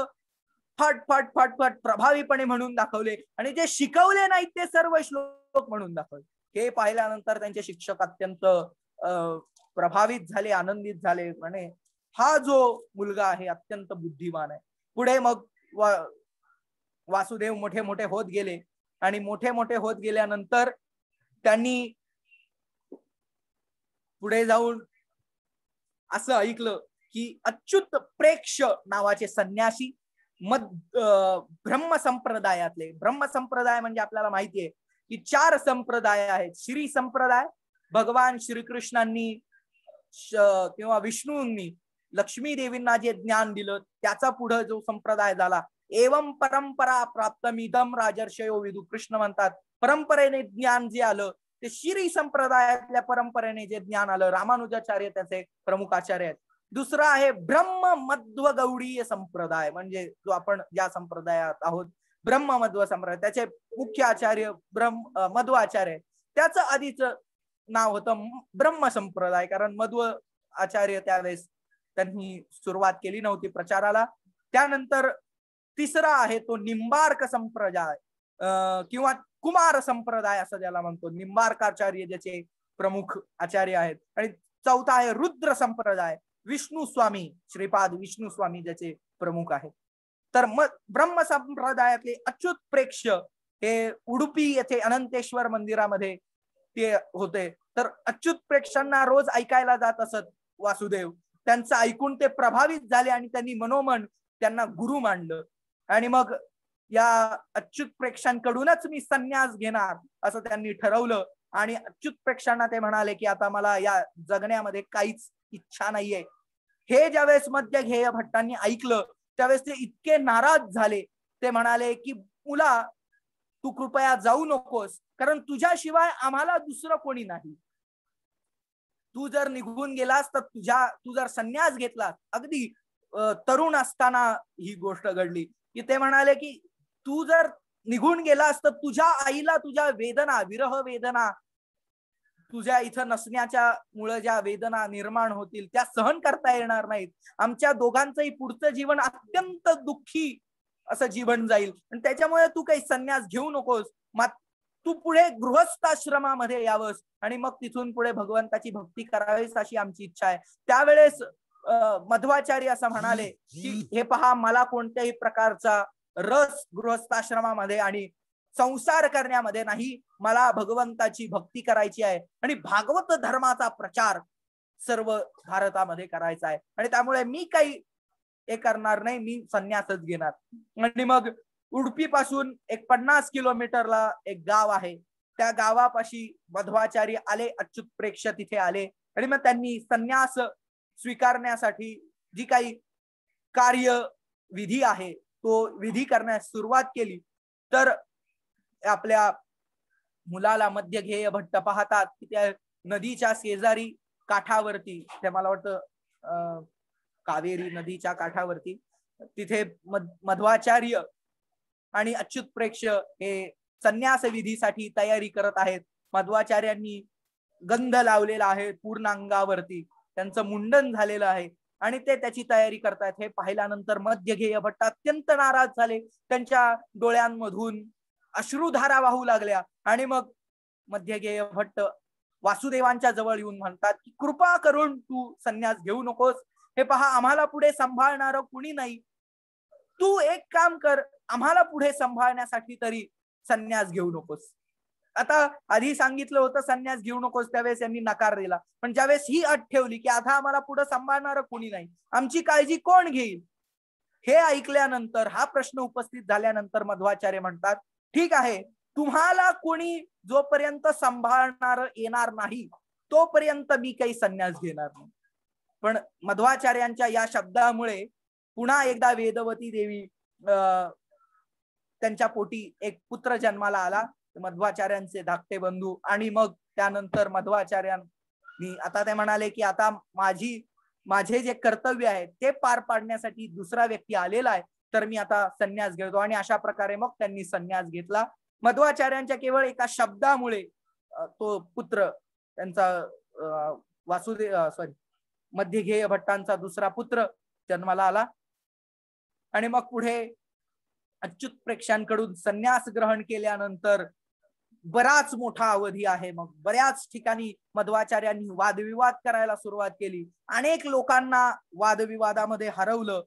फट फट फट फट प्रभावीपणे म्हणून दाखवले आणि जे शिकवले नाहीत ते सर्व श्लोक म्हणून दाखवले. हे पाहिल्यानंतर त्यांचे शिक्षक अत्यंत प्रभावित झाले, आनंदित झाले. म्हणे हा जो मुलगा आहे अत्यंत बुद्धिमान आहे. पुढे मग वासुदेव मोठे मोठे होत गेले आणि मोठे मोठे होत गेल्यानंतर त्यांनी पुढे जाऊन असं ऐकलं की अच्युत प्रेक्ष नावाचे संन्यासी ब्रह्म संप्रदायातले, ब्रह्म संप्रदाय म्हणजे आपल्याला माहिती आहे की 4 संप्रदाय आहेत. श्री संप्रदाय, भगवान श्रीकृष्णांनी किंवा विष्णूंनी लक्ष्मी देवींना जे ज्ञान दिलं त्याचा पुढे जो संप्रदाय झाला. एवं परंपरा प्राप्तमिदम राजर्षयो विदु. कृष्ण म्हणतात परंपरेने ज्ञान जे आलं ते श्री संप्रदायातल्या परंपरेने जे ज्ञान आलं. रामानुजाचार्य त्याचे प्रमुख आचार्य आहेत. दुसरा आहे ब्रह्म मध्व गौडीय संप्रदाय, म्हणजे जो आपण ज्या संप्रदायात आहोत ब्रह्म मध्व संप्रदाय, त्याचे मुख्य आचार्य मध्व आचार्य. त्याचं आधीच नाव होतं ब्रह्म संप्रदाय, कारण मध्व आचार्य त्यावेळेस त्यांनी सुरुवात केली नव्हती प्रचाराला. त्यानंतर तिसरा आहे तो निंबार्क संप्रदाय किंवा कुमार संप्रदाय असं ज्याला म्हणतो. निंबार्काचार्य ज्याचे प्रमुख आचार्य आहेत. आणि चौथा आहे रुद्र संप्रदाय, विष्णू स्वामी, श्रीपाद विष्णू स्वामी ज्याचे प्रमुख आहेत. तर ब्रह्म संप्रदायातले अच्युत प्रेक्ष हे उडुपी येथे अनंतेश्वर मंदिरामध्ये ते होते. तर अच्युत प्रेक्षांना रोज ऐकायला जात असत वासुदेव. त्यांचं ऐकून ते प्रभावित झाले आणि त्यांनी मनोमन त्यांना गुरु मानलं. आणि मग या अच्युत प्रेक्षांकडूनच मी संन्यास घेणार असं त्यांनी ठरवलं. आणि अच्युत प्रेक्षांना ते म्हणाले की आता मला या जगण्यामध्ये काहीच इच्छा नाहीये. हे ज्यावेळेस मध्यगेय भट्टांनी ऐकलं त्यावेळेस ते इतके नाराज झाले. ते म्हणाले की मुला तू कृपया जाऊ नकोस, कारण तुझ्याशिवाय आम्हाला दुसरं कोणी नाही. तू जर निघून गेलास तर तू जर संन्यास घेतलास, अगदी तरुण असताना ही गोष्ट घडली की ते म्हणाले की तू जर निघून गेलास तर तुझ्या आईला तुझ्या वेदना, विरह वेदना, तुझ्या इथं नसण्याच्या मुळे ज्या वेदना निर्माण होतील त्या सहन करता येणार नाहीत. आमच्या दोघांचंही पुढचं जीवन अत्यंत दुःखी असं जीवन जाईल. आणि त्याच्यामुळे तू काही संन्यास घेऊ नकोस. तू पुढे गृहस्थाश्रमामध्ये यावंस आणि मग तिथून पुढे भगवंताची भक्ती करावीस अशी आमची इच्छा आहे. त्यावेळेस मध्वाचार्य असं म्हणाले की हे पहा, मला कोणत्याही प्रकारचा रस गृहस्थाश्रमामध्ये आणि संसार करण्यामध्ये नाही. मला भगवंताची भक्ती करायची आहे आणि भागवत धर्माचा प्रचार सर्व भारतामध्ये करायचा आहे. आणि त्यामुळे मी काही हे करणार नाही, मी संन्यासच घेणार. आणि मग उडुपी पासून एक 50 किलोमीटरला एक गाव आहे. त्या गावापाशी मध्वाचार्य आले, अच्युत प्रेक्ष तिथे आले आणि मग त्यांनी संन्यास स्वीकारण्यासाठी जी काही कार्य विधी आहे तो विधी करण्यास सुरुवात केली. तर आपल्या मुलाला मध्यगेय भट्ट पाहतात की त्या नदीच्या शेजारी काठावरती, ते मला वाटतं कावेरी नदीच्या काठावरती, तिथे मध्वाचार्य आणि अच्युत प्रेक्ष हे संन्यास विधीसाठी तयारी करत आहेत. मध्वाचार्यांनी गंध लावलेला आहे पूर्ण अंगावरती, त्यांचं मुंडन झालेलं आहे आणि ते त्याची तयारी करतात. हे पाहिल्यानंतर मध्यगेय भट्ट अत्यंत नाराज झाले. त्यांच्या डोळ्यांमधून अश्रुधारा वाहू लागल्या आणि मग मध्यगेय भट्ट वासुदेवांच्या जवळ येऊन म्हणतात की कृपा करून तू संन्यास घेऊ नकोस. हे पहा, आम्हाला पुढे सांभाळणारं कुणी नाही. तू एक काम कर, आम्हाला पुढे सांभाळण्यासाठी तरी संन्यास घेऊ नकोस. आता आधी सांगितलं होतं संन्यास घेऊ नकोस, त्यावेळेस यांनी नकार दिला. पण ज्यावेळेस ही अट ठेवली की आता आम्हाला पुढे सांभाळणारं कोणी नाही, आमची काळजी कोण घेईल, हे ऐकल्यानंतर, हा प्रश्न उपस्थित झाल्यानंतर मध्वाचार्य म्हणतात ठीक आहे, तुम्हाला कोणी जोपर्यंत सांभाळणार येणार नाही तोपर्यंत मी काही संन्यास घेणार नाही. पण मध्वाचार्यांच्या या शब्दामुळे पुन्हा एकदा वेदवती देवी त्यांच्या पोटी एक पुत्र जन्माला आला, मध्वाचार्यांचे धाकटे बंधू. आणि मग त्यानंतर मध्वाचार्यांनी आता ते म्हणाले की आता माझे जे कर्तव्य आहे ते पार पाडण्यासाठी दुसरा व्यक्ती आलेला आहे, तर मी आता संन्यास घेतो. आणि अशा प्रकारे मग त्यांनी संन्यास घेतला. मध्वाचार्यांच्या केवळ एका शब्दामुळे तो पुत्र त्यांचा मध्यगेय भट्टांचा दुसरा पुत्र जन्माला आला. आणि मग पुढे अच्युत प्रेक्षांकडून संन्यास ग्रहण केल्यानंतर बराच मोठा अवधी आहे. मग बऱ्याच ठिकाणी मध्वाचार्यांनी वादविवाद करायला सुरुवात केली. अनेक लोकांना वादविवादामध्ये हरवलं.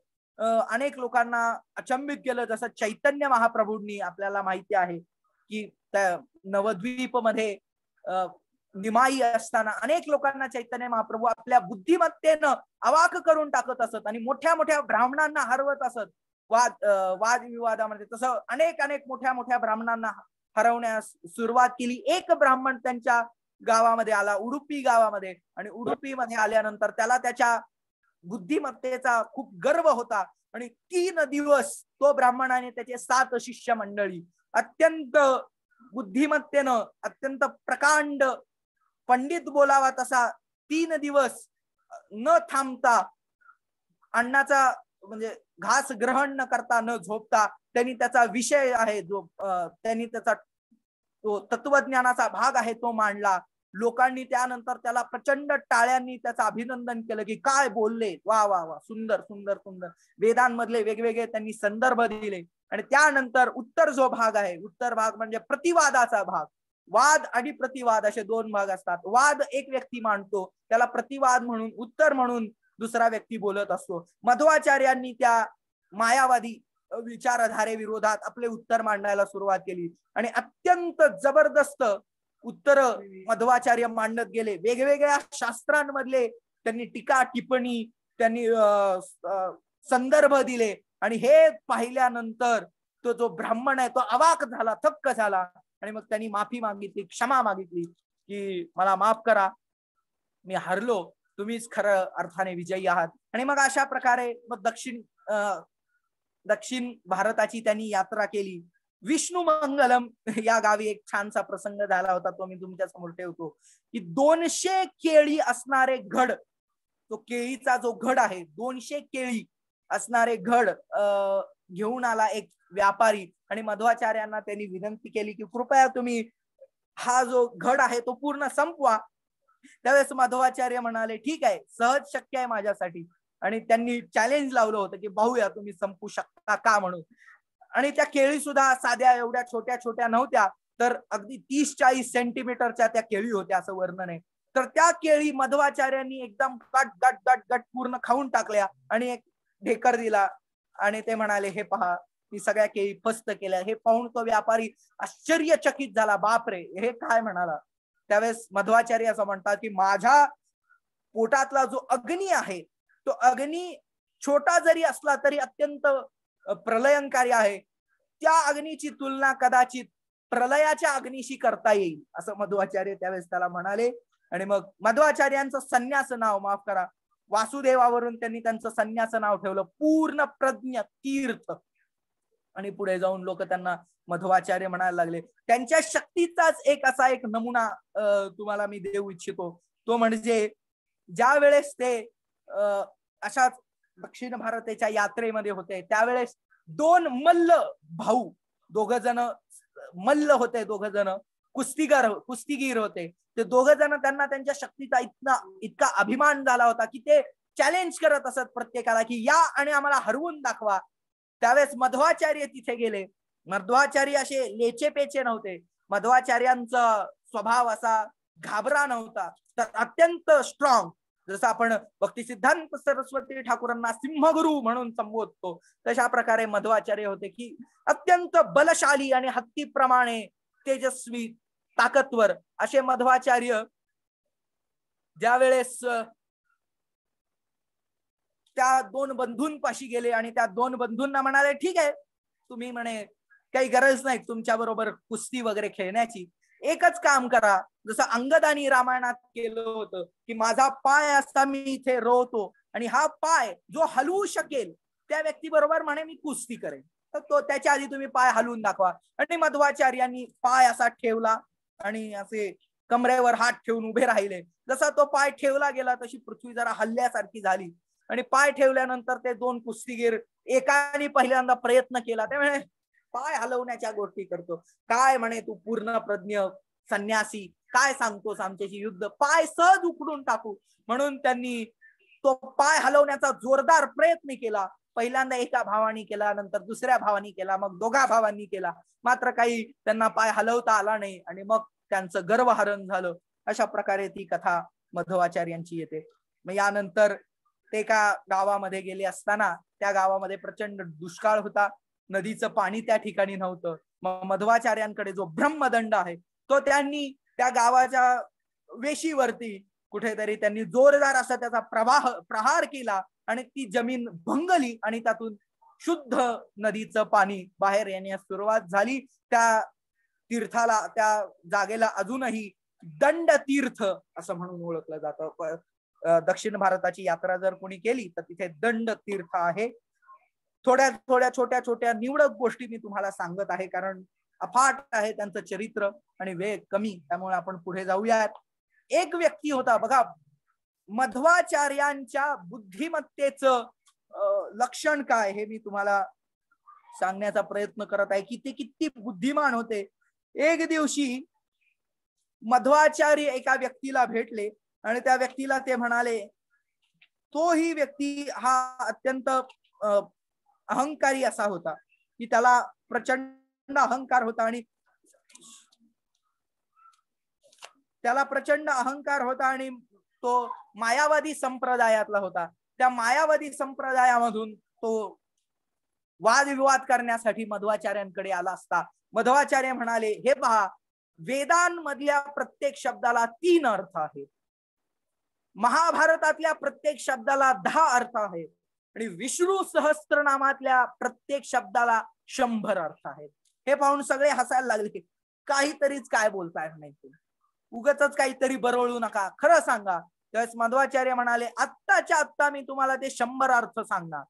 अनेक लोकांना अचंबित केलं. जसं चैतन्य महाप्रभूंनी, आपल्याला माहिती आहे की त्या नवद्वीप मध्ये निमाई असताना अनेक लोकांना चैतन्य महाप्रभू आपल्या बुद्धिमत्तेनं अवाक करून टाकत असत आणि मोठ्या मोठ्या ब्राह्मणांना हरवत असत वादविवादामध्ये. तसं अनेक मोठ्या ब्राह्मणांना हरवण्यास सुरुवात केली. एक ब्राह्मण त्यांच्या गावामध्ये आला, उडुपी गावामध्ये. आणि उडुपी मध्ये आल्यानंतर त्याला त्याच्या बुद्धिमत्तेचा खूप गर्व होता. आणि 3 दिवस तो ब्राह्मण आणि त्याचे 7 शिष्य मंडळी अत्यंत बुद्धिमत्तेनं, अत्यंत प्रकांड पंडित बोलावा तसा 3 दिवस न थांबता, अन्नाचा म्हणजे घास ग्रहण न करता, न झोपता त्यांनी त्याचा विषय आहे जो त्यांनी त्याचा तो तत्वज्ञानाचा भाग आहे तो मांडला. लोकांनी त्यानंतर त्याला प्रचंड टाळ्यांनी त्याचं अभिनंदन केलं की काय बोलले, वा वा वा, सुंदर सुंदर सुंदर. वेदांमधले वेगवेगळे त्यांनी संदर्भ दिले. आणि त्यानंतर उत्तर जो भाग आहे, उत्तर भाग म्हणजे प्रतिवादाचा भाग. वाद आणि प्रतिवाद असे 2 भाग असतात. वाद एक व्यक्ती मांडतो, त्याला प्रतिवाद म्हणून, उत्तर म्हणून दुसरा व्यक्ती बोलत असतो. मध्वाचार्यांनी त्या मायावादी विचारधारेविरोधात आपले उत्तर मांडायला सुरुवात केली. आणि अत्यंत जबरदस्त उत्तर मध्वाचार्य मांडत गेले. वेगवेगळ्या शास्त्रांमधले त्यांनी टीका टिप्पणी, त्यांनी संदर्भ दिले. आणि हे पाहिल्यानंतर तो जो ब्राह्मण आहे तो अवाक झाला, थक्क झाला. आणि मग त्यांनी माफी मागितली, क्षमा मागितली की मला माफ करा, मी हरलो, तुम्हीच खरं अर्थाने विजयी आहात. आणि मग अशा प्रकारे मग दक्षिण भारताची त्यांनी यात्रा केली. विष्णू मंगलम या गावी एक छानसा प्रसंग झाला होता, तो मी तुमच्या समोर ठेवतो. की 200 केळी असणारे घड, तो केळीचा जो घड आहे, 200 केळी असणारे घड घेऊन आला एक व्यापारी. आणि मध्वाचार्यांना त्यांनी विनंती केली की कृपया तुम्ही हा जो घड आहे तो पूर्ण संपवा. त्यावेळेस मध्वाचार्य म्हणाले ठीक आहे, सहज शक्य आहे माझ्यासाठी. आणि त्यांनी चॅलेंज लावलं होतं की पाहूया तुम्ही संपू शकता का म्हणून. आणि त्या केळी सुद्धा साध्या एवढ्या छोट्या छोट्या नव्हत्या, तर अगदी 30-40 सेंटीमीटरच्या त्या केळी होत्या असं वर्णन आहे. तर त्या केळी मध्वाचार्यांनी एकदम गट गट गट गट पूर्ण खाऊन टाकल्या आणि एक ढेकर दिला. आणि ते म्हणाले हे पहा, मी सगळ्या केळी फस्त केल्या. हे पाहून तो व्यापारी आश्चर्यचकित झाला, बापरे हे काय म्हणाला. त्यावेळेस मध्वाचार्य असं म्हणतात की माझ्या पोटातला जो अग्नी आहे, तो अग्नी छोटा जरी असला तरी अत्यंत प्रलयंकारी आहे. त्या अग्नीची तुलना कदाचित प्रलयाच्या अग्नीशी करता येईल असं मध्वाचार्य त्यावेळेस त्याला म्हणाले. आणि मग मध्वाचार्यांचं संन्यास नाव, माफ करा, वासुदेवावरून त्यांनी त्यांचं संन्यास नाव ठेवलं, पूर्ण प्रज्ञ तीर्थ. आणि पुढे जाऊन लोक त्यांना मध्वाचार्य म्हणायला लागले. त्यांच्या शक्तीचाच एक असा एक नमुना तुम्हाला मी देऊ इच्छितो. तो म्हणजे ज्या वेळेस ते अशाच दक्षिण भारताच्या यात्रेमध्ये होते, त्यावेळेस 2 मल्ल भाऊ, 2 जण मल्ल होते, 2 जण कुस्तीगीर होते. ते 2 जण, त्यांना त्यांच्या शक्तीचा इतका अभिमान झाला होता की ते चॅलेंज करत असत प्रत्येकाला की या आणि आम्हाला हरवून दाखवा. त्यावेळेस मध्वाचार्य तिथे गेले. मध्वाचार्य असे लेचेपेचे नव्हते. मध्वाचार्यांचा स्वभाव असा घाबरा नव्हता, तर अत्यंत स्ट्रॉंग. जसं आपण भक्ती सिद्धांत सरस्वती ठाकूरांना सिंहगुरु म्हणून संबोधतो, तशा प्रकारे मध्वाचार्य होते की अत्यंत बलशाली आणि हत्तीप्रमाणे तेजस्वी, ताकदवर असे मध्वाचार्य. ज्या वेळेस त्या 2 बंधूंपाशी गेले आणि त्या 2 बंधूंना म्हणाले ठीक आहे, तुम्ही म्हणे काही गरज नाही तुमच्या बरोबर कुस्ती वगैरे खेळण्याची, एकच काम करा, जसं अंगदानी रामायणात केलं होतं की माझा पाय असता मी इथे रोवतो आणि हा पाय जो हलवू शकेल त्या व्यक्ती बरोबर म्हणे मी कुस्ती करेन, तर तो त्याच्या आधी तुम्ही पाय हलवून दाखवा. आणि मध्वाचार्यांनी पाय असा ठेवला आणि असे कमरेवर हात ठेवून उभे राहिले. जसा तो पाय ठेवला गेला तशी पृथ्वी जरा हल्ल्यासारखी झाली. आणि पाय ठेवल्यानंतर ते दोन कुस्तीगीर एकाने पहिल्यांदा प्रयत्न केला, ते म्हणे पाय हलवण्याच्या गोष्टी करतो काय, म्हणे तू पूर्ण प्रज्ञ संन्यासी, काय सांगतोस आमच्याशी युद्ध, पाय सहज उकडून टाकू. म्हणून त्यांनी तो पाय हलवण्याचा जोरदार प्रयत्न केला. पहिल्यांदा एका भावानी केला, नंतर दुसऱ्या भावानी केला, मग दोघा भावांनी केला, मात्र काही त्यांना पाय हलवता आला नाही आणि मग त्यांचं गर्वहरण झालं. अशा प्रकारे ती कथा मध्वाचार्यांची येते. मग यानंतर ते एका गावामध्ये गेले असताना त्या गावामध्ये प्रचंड दुष्काळ होता, नदीचं पाणी त्या ठिकाणी नव्हतं. मग मध्वाचार्यांकडे जो ब्रह्मदंड आहे तो त्यांनी त्या गावाच्या वेशीवरती कुठेतरी त्यांनी जोरदार असा त्याचा प्रहार केला आणि ती जमीन भंगली आणि त्यातून शुद्ध नदीचं पाणी बाहेर येण्यास सुरुवात झाली. त्या तीर्थाला, त्या जागेला अजूनही दंड तीर्थ असं म्हणून ओळखलं जातं. दक्षिण भारताची यात्रा जर कोणी केली तर तिथे दंड तीर्थ आहे. थोड्या थोड्या छोट्या छोट्या निवडक गोष्टी मी तुम्हाला सांगत आहे, कारण अफाट आहे त्यांचं चरित्र आणि वेळ कमी, त्यामुळे आपण पुढे जाऊयात. एक व्यक्ती होता बघा, मध्वाचार्यांच्या बुद्धिमत्तेचं लक्षण काय हे मी तुम्हाला सांगण्याचा प्रयत्न करत आहे की ते किती बुद्धिमान होते. एक दिवशी मध्वाचार्य एका व्यक्तीला भेटले आणि त्या व्यक्तीला ते म्हणाले, तोही व्यक्ती हा अत्यंत अहंकारी असा होता की त्याला प्रचंड अहंकार होता आणि तो मायावादी संप्रदायातला होता. त्या मायावादी संप्रदायामधून तो वादविवाद करण्यासाठी मध्वाचार्यांकडे आला असता मध्वाचार्य म्हणाले, हे पहा, वेदांमधल्या प्रत्येक शब्दाला 3 अर्थ आहेत, महाभारतातल्या प्रत्येक शब्दाला 10 अर्थ आहेत आणि विष्णू सहस्त्रनामातल्या प्रत्येक शब्दाला 100 अर्थ आहेत. हे पाहून सगळे हसायला लागले की काहीतरीच काय बोलताय नाही, उगाचच काहीतरी बरवळू नका, खरं सांगा. त्यावेळेस मध्वाचार्य म्हणाले, आत्ताच्या आत्ता मी तुम्हाला ते 100 अर्थ सांगणार.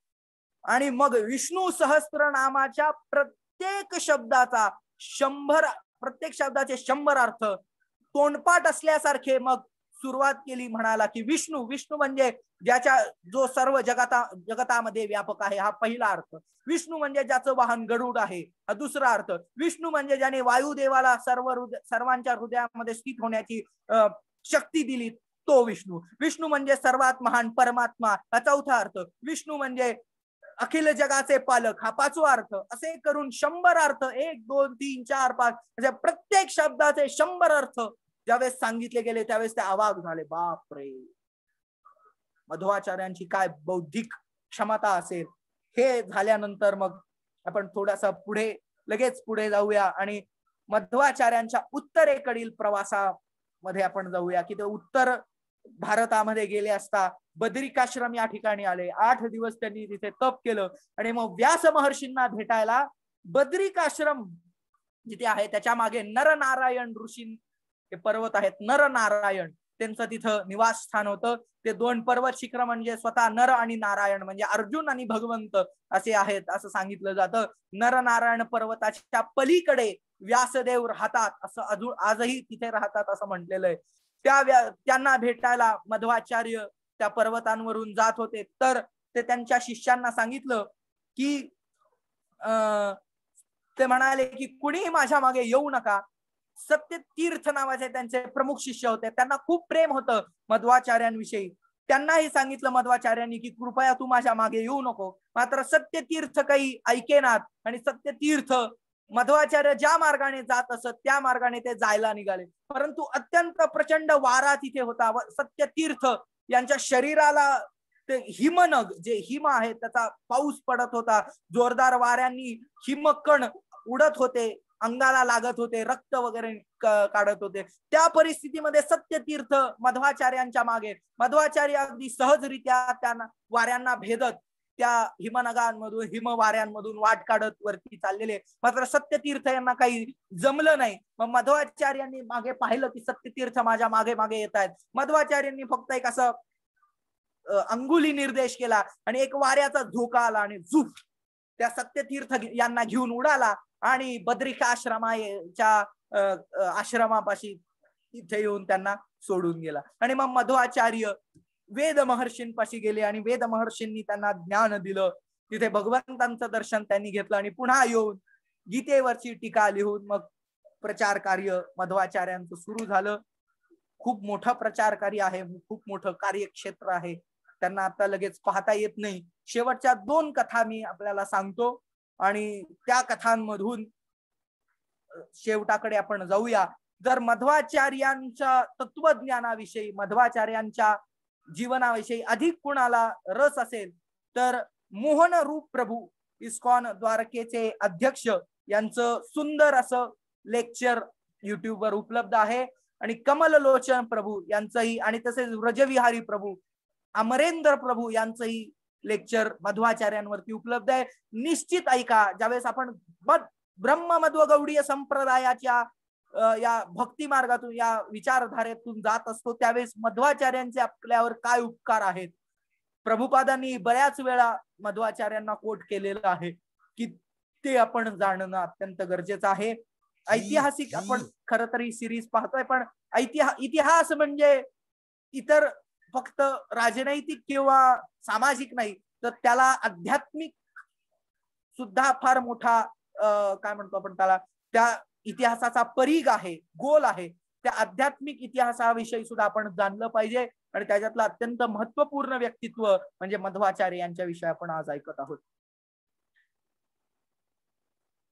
आणि मग विष्णू सहस्त्रनामाच्या प्रत्येक शब्दाचा 100, प्रत्येक शब्दाचे 100 अर्थ तोंडपाठ असल्यासारखे मग सुरुवात केली. म्हणाला की विष्णू, विष्णू म्हणजे ज्याच्या जो सर्व जगतामध्ये व्यापक आहे, हा पहिला अर्थ. विष्णू म्हणजे ज्याचं वाहन गरुड आहे, हा दुसरा अर्थ. विष्णू म्हणजे ज्याने वायुदेवाला सर्वांच्या हृदयामध्ये स्थित होण्याची शक्ती दिली, तो विष्णू. विष्णू म्हणजे सर्वात महान परमात्मा, हा चौथा अर्थ. विष्णू म्हणजे अखिल जगाचे पालक, हा 5वा अर्थ. असे करून 100 अर्थ, 1 2 3 4 5 म्हणजे प्रत्येक शब्दाचे 100 अर्थ ज्यावेळेस सांगितले गेले त्यावेळेस ते अवाक झाले. बापरे, मध्वाचार्यांची काय बौद्धिक क्षमता असेल. हे झाल्यानंतर मग आपण थोडासा लगेच पुढे जाऊया आणि मध्वाचार्यांच्या उत्तरेकडील प्रवासामध्ये आपण जाऊया की ते उत्तर भारतामध्ये गेले असता बद्रिकाश्रम या ठिकाणी आले. 8 दिवस त्यांनी तिथे तप केलं आणि मग व्यास महर्षींना भेटायला बद्रिकाश्रम जिथे आहे त्याच्या मागे नरनारायण ऋषी हे पर्वत आहेत, नरनारायण त्यांचं तिथं निवासस्थान होतं. ते 2 पर्वत शिखर म्हणजे स्वतः नर आणि नारायण म्हणजे अर्जुन आणि भगवंत असे आहेत असं सांगितलं जातं. नरनारायण पर्वताच्या पलीकडे व्यासदेव राहतात, असं आजही तिथे राहतात असं म्हटलेलं आहे. त्यांना भेटायला मध्वाचार्य त्या पर्वतांवरून जात होते, तर ते त्यांच्या शिष्यांना सांगितलं की ते म्हणाले की कुणीही माझ्या मागे येऊ नका. सत्यतीर्थ नावाचे त्यांचे प्रमुख शिष्य होते, त्यांना खूप प्रेम होतं मध्वाचार्यांविषयी. त्यांनाही सांगितलं मध्वाचार्यांनी की कृपया तू माझ्या मागे येऊ नको. मात्र सत्यतीर्थ काही ऐकेनात आणि सत्यतीर्थ मध्वाचार्य ज्या मार्गाने जात असत त्या मार्गाने ते जायला निघाले. परंतु अत्यंत प्रचंड वारा तिथे होता. सत्यतीर्थ यांच्या शरीराला ते हिमनग, जे हिम आहे त्याचा पाऊस पडत होता. जोरदार वाऱ्यांनी हिमकण उडत होते, अंगाला लागत होते, रक्त वगैरे काढत होते. त्या परिस्थितीमध्ये सत्यतीर्थ मध्वाचार्यांच्या मागे, मध्वाचार्य अगदी सहजरित्या त्या वाऱ्यांना भेदत त्या हिमनगांमधून, हिमवाऱ्यांमधून वाट काढत वरती चाललेले. मात्र सत्यतीर्थ यांना काही जमलं नाही. मग मध्वाचार्यांनी मागे पाहिलं की सत्यतीर्थ माझ्या मागे मागे येत आहेत. मध्वाचार्यांनी फक्त एक असं अंगुली निर्देश केला आणि एक वाऱ्याचा झोका आला आणि झुप त्या सत्यतीर्थ यांना घेऊन उडाला आणि बद्रिकाश्रमाच्या आश्रमापाशी तिथे येऊन त्यांना सोडून गेला. आणि मग मध्वाचार्य वेद महर्षींपाशी गेले आणि वेद महर्षींनी त्यांना ज्ञान दिलं. तिथे भगवंतांचं दर्शन त्यांनी घेतलं आणि पुन्हा येऊन गीतेवरची टीका लिहून मग प्रचार कार्य मध्वाचार्यांचं सुरू झालं. खूप मोठं प्रचार कार्य आहे, खूप मोठं कार्यक्षेत्र आहे. त्यांना आता लगेच पाहता येत नाही. शेवटच्या 2 कथा मी आपल्याला सांगतो आणि त्या कथांमधून शेवटाकडे आपण जाऊया. जर मध्वाचार्यांच्या तत्वज्ञानाविषयी, मध्वाचार्यांच्या जीवनाविषयी अधिक कुणाला रस असेल तर मोहन रूप प्रभू इस्कॉन द्वारकेचे अध्यक्ष यांचं सुंदर असं लेक्चर युट्यूबवर उपलब्ध आहे. आणि कमल लोचन प्रभू यांचंही आणि तसेच व्रजविहारी प्रभू, अमरेंद्र प्रभू यांचंही लेक्चर मध्वाचार्यांवरती उपलब्ध आहे. निश्चित ऐका. ज्यावेळेस आपण ब्रह्ममध्व गौडीय संप्रदायाच्या या भक्ती मार्गातून, या विचारधारेतून जात असतो, त्यावेळेस मध्वाचार्यांचे आपल्यावर काय उपकार आहेत. प्रभुपादांनी बऱ्याच वेळा मध्वाचार्यांना कोट केलेलं आहे की ते आपण जाणणं अत्यंत गरजेचं आहे. ऐतिहासिक आपण खरं तरी सिरीज पाहतोय, पण इतिहास म्हणजे इतर फक्त राजनैतिक किंवा सामाजिक नाही, तर त्याला आध्यात्मिक सुद्धा फार मोठा काय म्हणतो आपण त्याला, त्या इतिहासाचा परीघ आहे, गोल आहे. त्या आध्यात्मिक इतिहासाविषयी सुद्धा आपण जाणलं पाहिजे आणि त्याच्यातलं अत्यंत महत्वपूर्ण व्यक्तित्व म्हणजे मध्वाचार्य यांच्या विषयी आपण आज ऐकत आहोत.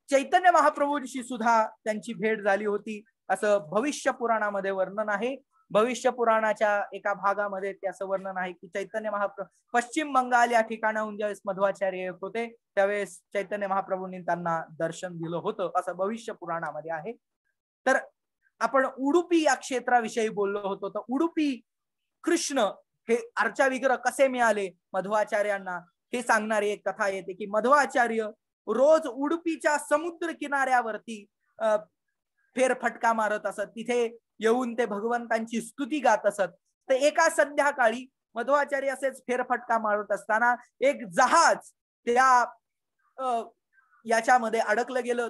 चैतन्य महाप्रभूंशी सुद्धा त्यांची भेट झाली होती असं भविष्य पुराणामध्ये वर्णन आहे. भविष्य पुराणाच्या एका भागामध्ये त्याचं वर्णन आहे की चैतन्य महाप्रभू पश्चिम बंगाल या ठिकाणाहून ज्यावेळेस मध्वाचार्य येत होते त्यावेळेस चैतन्य महाप्रभूंनी त्यांना दर्शन दिलं होतं असं भविष्य पुराणामध्ये आहे. तर आपण उडुपी या क्षेत्राविषयी बोललो होतो. तर उडुपी कृष्ण हे अर्चा विग्रह कसे मिळाले मध्वाचार्यांना हे सांगणारी एक कथा येते की मध्वाचार्य रोज उडुपीच्या समुद्र किनाऱ्यावरती फेरफटका मारत असत. तिथे येऊन ते भगवंतांची स्तुती गात असत. तर एका संध्याकाळी मध्वाचार्य असेच फेरफटका मारत असताना एक जहाज त्या याच्यामध्ये अडकलं गेलं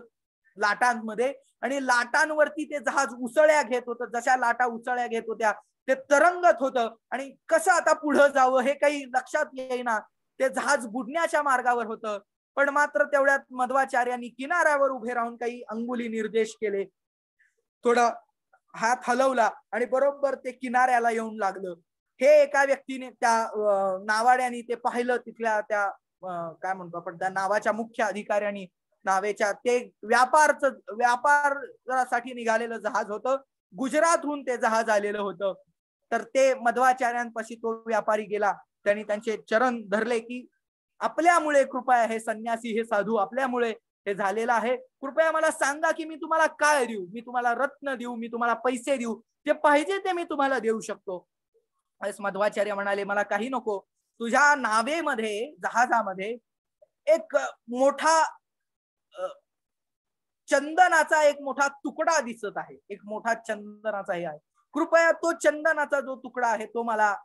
लाटांमध्ये आणि लाटांवरती ते जहाज उसळ्या घेत होतं. जशा लाटा उसळ्या घेत होत्या ते तरंगत होतं आणि कसं आता पुढे जावं हे काही लक्षात येईना. ते जहाज बुडण्याच्या मार्गावर होतं. पण मात्र तेवढ्यात मध्वाचार्यांनी किनाऱ्यावर उभे राहून काही अंगुली निर्देश केले, थोडा हात हलवला आणि बरोबर ते किनाऱ्याला येऊन लागलं. हे एका व्यक्तीने त्या नावाड्याने ते पाहिलं. तिथल्या त्या काय म्हणतो आपण त्या नावाच्या मुख्य अधिकाऱ्यांनी नावेच्या ते व्यापारासाठी निघालेलं जहाज होतं. गुजरातहून ते जहाज आलेलं होतं. तर ते मध्वाचार्यांपाशी तो व्यापारी गेला. त्यांनी त्यांचे चरण धरले की आपल्यामुळे कृपया हे संन्यासी हे साधू आपल्यामुळे हे झालेलं आहे. कृपया मला सांगा की मी तुम्हाला काय देऊ. मी तुम्हाला रत्न देऊ, मी तुम्हाला पैसे देऊ, जे पाहिजे ते मी तुम्हाला देऊ शकतो. मध्वाचार्य म्हणाले मला काही नको. तुझ्या नावेमध्ये जहाजामध्ये एक मोठा चंदनाचा एक मोठा तुकडा दिसत आहे. एक मोठा चंदनाचा हे आहे. कृपया तो चंदनाचा जो तुकडा आहे तो मला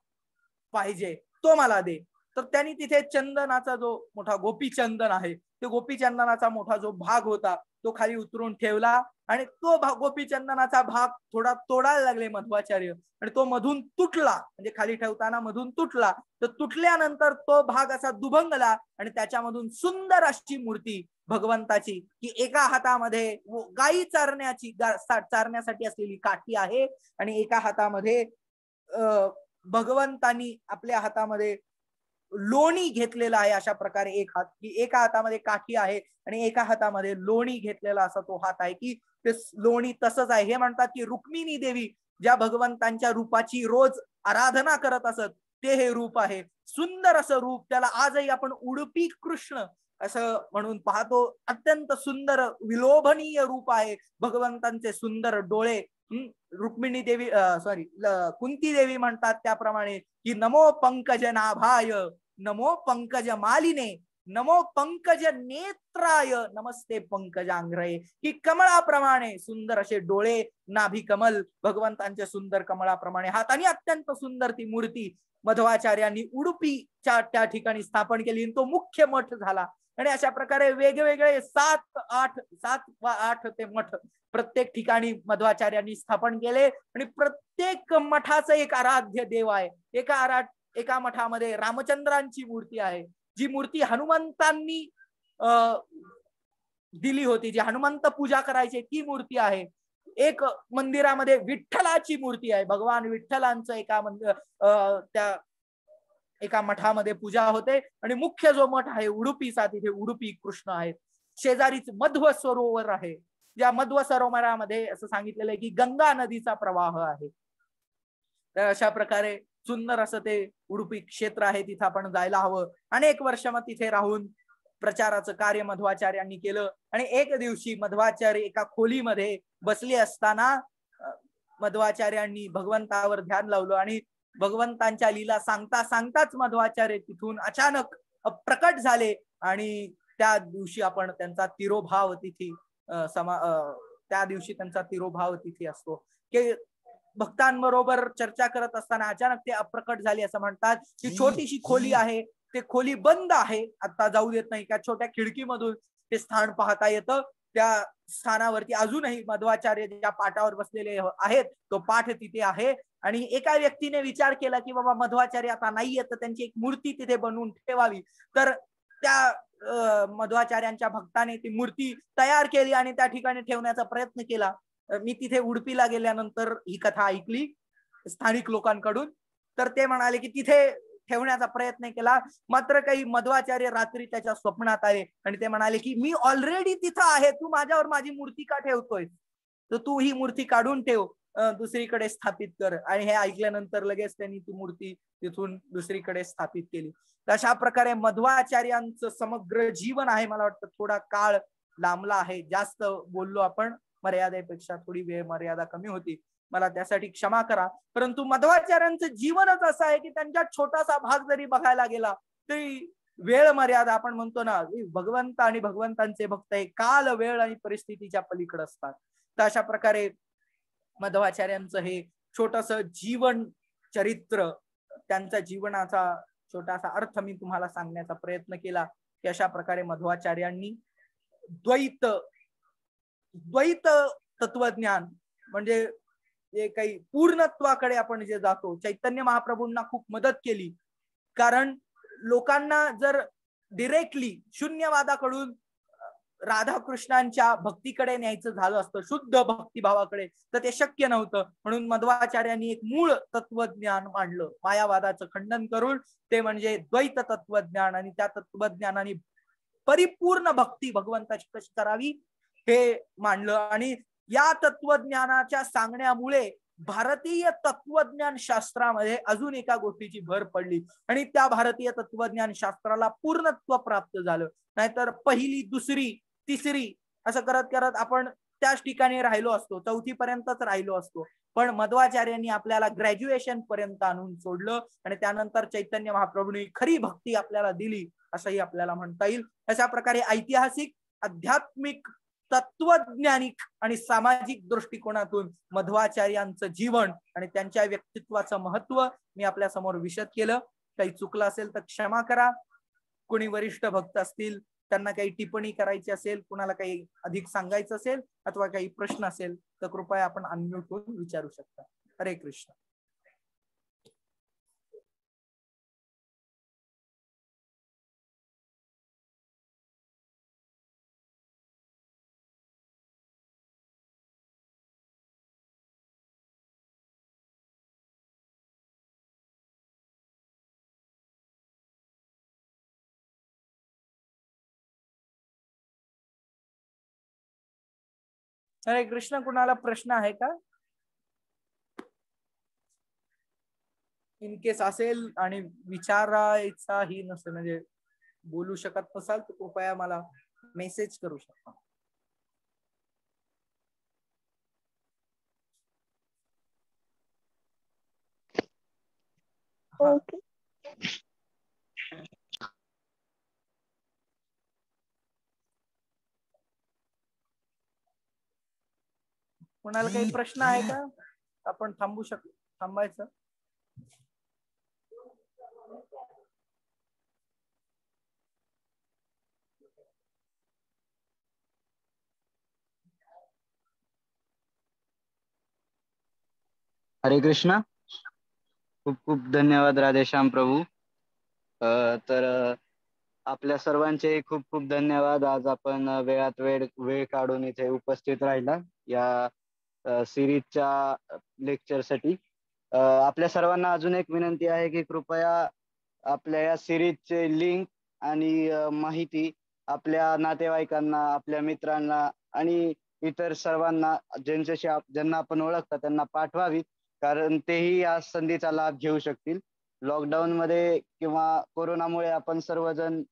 पाहिजे, तो मला दे. तर त्यांनी तिथे चंदनाचा जो मोठा गोपीचंदन आहे ते गोपीचंदनाचा मोठा जो भाग होता तो खाली उतरून ठेवला आणि तो गोपीचंदनाचा भाग थोडा तोडायला लागले मध्वाचार्य आणि तो मधून तुटला. म्हणजे खाली ठेवताना मधून तुटला. तर तुटल्यानंतर तो भाग असा दुभंगला आणि त्याच्यामधून सुंदर अशी मूर्ती भगवंताची की एका हातामध्ये गायी चारण्यासाठी असलेली काठी आहे आणि एका हातामध्ये भगवंतांनी आपल्या हातामध्ये लोणी घेतलेला आहे. अशा प्रकारे एक हात की एका हातामध्ये काठी आहे आणि एका हातामध्ये लोणी घेतलेला असा तो हात आहे की ते लोणी तसंच आहे. हे म्हणतात की रुक्मिणी देवी ज्या भगवंतांच्या रूपाची रोज आराधना करत असत ते हे रूप आहे. सुंदर असं रूप. त्याला आजही आपण उडुपी कृष्ण असं म्हणून पाहतो. अत्यंत सुंदर विलोभनीय रूप आहे. भगवंतांचे सुंदर डोळे. रुक्मिणी देवी कुंती देवी म्हणतात त्याप्रमाणे की नमो पंकज नाभाय, नमो पंकज मालिने, नमो पंकज नेत्राय, नमस्ते पंकजांग्रये. की कमळाप्रमाणे सुंदर असे डोळे, नाभी कमल, भगवंतांचे सुंदर कमळाप्रमाणे हात आणि अत्यंत सुंदर ती मूर्ती मध्वाचार्यांनी उडुपीच्या त्या ठिकाणी स्थापन केली. तो मुख्य मठ झाला. आणि अशा प्रकारे वेगवेगळे 7 वा 8 ते मठ प्रत्येक ठिकाणी मध्वाचार्यांनी स्थापन केले आणि प्रत्येक मठाचं एक आराध्य देव आहे. एका एका मठामध्ये रामचंद्रांची मूर्ती आहे, जी मूर्ती हनुमंतांनी दिली होती, जी हनुमंत पूजा करायची ती मूर्ती आहे. एक मंदिरामध्ये विठ्ठलाची मूर्ती आहे, भगवान विठ्ठलांचं एका त्या एका मठामध्ये पूजा होते. आणि मुख्य जो मठ आहे उडुपीचा, तिथे उडुपी कृष्ण आहेत. शेजारीच मध्व सरोवर आहे, ज्या मध्व सरोवरामध्ये असं सांगितलेलं आहे की गंगा नदीचा प्रवाह आहे. तर अशा प्रकारे सुंदर असं ते उडुपी क्षेत्र आहे, तिथं आपण जायला हवं. अनेक वर्ष मग तिथे राहून प्रचाराचं कार्य मध्वाचार्यांनी केलं. आणि एक दिवशी मध्वाचार्य एका खोलीमध्ये बसले असताना मध्वाचार्यांनी भगवंतावर ध्यान लावलं आणि भगवंतांच्या लीला सांगता सांगताच मध्वाचार्य तिथून अचानक प्रकट झाले. आणि त्या दिवशी आपण त्यांचा तिरोभाव तिथी त्या दिवशी त्यांचा तिरोभाव तिथी असतो. की भक्तांबरोबर चर्चा करत असताना अचानक ते अप्रकट झाले असं म्हणतात. की छोटीशी खोली आहे, ते खोली बंद आहे, आता जाऊ देत नाही. त्या छोट्या खिडकीमधून ते स्थान पाहता येतं. त्या स्थानावरती अजूनही मध्वाचार्य ज्या पाठावर बसलेले आहेत तो पाठ तिथे आहे. आणि एका व्यक्तीने विचार केला की बाबा मध्वाचार्य आता नाहीये, तर त्यांची एक मूर्ती तिथे बनवून ठेवावी. तर त्या मध्वाचार्यांच्या भक्ताने ती मूर्ती तयार केली आणि त्या ठिकाणी ठेवण्याचा प्रयत्न केला. मी तिथे उडपीला गेल्यानंतर ही कथा ऐकली स्थानिक लोकांकडून. तर ते म्हणाले की तिथे ठेवण्याचा प्रयत्न केला, मात्र काही मध्वाचार्य रात्री त्याच्या स्वप्नात आले आणि ते म्हणाले की मी ऑलरेडी तिथं आहे, तू माझ्यावर माझी मूर्ती का ठेवतोय, तर तू ही मूर्ती काढून ठेव, दुसरीकडे स्थापित कर. आणि हे ऐकल्यानंतर लगेच त्यांनी ती मूर्ती तिथून दुसरीकडे स्थापित केली. तशा प्रकारे मध्वाचार्यांचं समग्र जीवन आहे. मला वाटतं थोडा काळ लांबला आहे, जास्त बोललो आपण, मर्यादेपेक्षा थोडी वेळ मर्यादा कमी होती, मला त्यासाठी क्षमा करा. परंतु मध्वाचार्यांचं जीवनच असं आहे की त्यांच्या छोटासा भाग जरी बघायला गेला तरी वेळ मर्यादा, आपण म्हणतो ना भगवंत आणि भगवंतांचे भक्त हे काल वेळ आणि परिस्थितीच्या पलीकडे असतात. तर अशा प्रकारे मध्वाचार्यांचं हे छोटस जीवन चरित्र, त्यांचा जीवनाचा छोटासा अर्थ मी तुम्हाला सांगण्याचा प्रयत्न केला. की अशा प्रकारे मध्वाचार्यांनी द्वैत तत्वज्ञान म्हणजे जे काही पूर्णत्वाकडे आपण जे जातो, चैतन्य महाप्रभूंना खूप मदत केली. कारण लोकांना जर डिरेक्टली शून्यवादाकडून राधाकृष्णांच्या भक्तीकडे न्यायचं झालं असतं, शुद्ध भक्तिभावाकडे, तर ते शक्य नव्हतं. म्हणून मध्वाचार्यांनी एक मूळ तत्वज्ञान मांडलं, मायावादाचं खंडन करून. ते म्हणजे द्वैत तत्वज्ञान. आणि त्या तत्वज्ञानाने परिपूर्ण भक्ती भगवंताची कशी करावी हे मांडलं. आणि या तत्वज्ञानाच्या सांगण्यामुळे भारतीय तत्वज्ञान शास्त्रामध्ये अजून एका गोष्टीची भर पडली आणि त्या भारतीय तत्वज्ञान शास्त्राला पूर्णत्व प्राप्त झालं. नाहीतर पहिली, दुसरी, तिसरी असं करत करत आपण त्याच ठिकाणी राहिलो असतो, चौथी पर्यंतच राहिलो असतो. पण मध्वाचार्यांनी आपल्याला ग्रॅज्युएशन पर्यंत आणून सोडलं आणि त्यानंतर चैतन्य महाप्रभूंनी खरी भक्ती आपल्याला दिली असंही आपल्याला म्हणता येईल. अशा प्रकारे ऐतिहासिक, आध्यात्मिक, तत्वज्ञानिक आणि सामाजिक दृष्टिकोनातून मध्वाचार्यांचं जीवन आणि त्यांच्या व्यक्तित्वाचं महत्व मी आपल्या समोर विशद केलं. काही चुकलं असेल तर क्षमा करा. कोणी वरिष्ठ भक्त असतील, त्यांना काही टिप्पणी करायची असेल, कुणाला काही अधिक सांगायचं असेल अथवा काही प्रश्न असेल तर कृपया आपण अनम्यूट होऊन विचारू शकता. हरे कृष्ण. हरे कृष्ण. कुणाला प्रश्न आहे का? इन केस असेल आणि विचारायचाही नसेल, म्हणजे बोलू शकत नसाल तर कृपया मला मेसेज करू शकता. ओके. कोणाला काही प्रश्न आहे का? आपण थांबायचं. हरे कृष्णा. खूप खूप धन्यवाद राधेश्याम प्रभू. तर आपल्या सर्वांचे खूप खूप धन्यवाद. आज आपण वेळात वेळ काढून इथे उपस्थित राहिला या सिरीजच्या लेक्चरसाठी. आपल्या सर्वांना अजून एक विनंती आहे की कृपया आपल्या या सिरीजचे लिंक आणि माहिती आपल्या नातेवाईकांना, आपल्या मित्रांना आणि इतर सर्वांना ज्यांना आपण ओळखता त्यांना पाठवावी, कारण तेही या संधीचा लाभ घेऊ शकतील. लॉकडाऊन मध्ये किंवा कोरोनामुळे आपण सर्वजण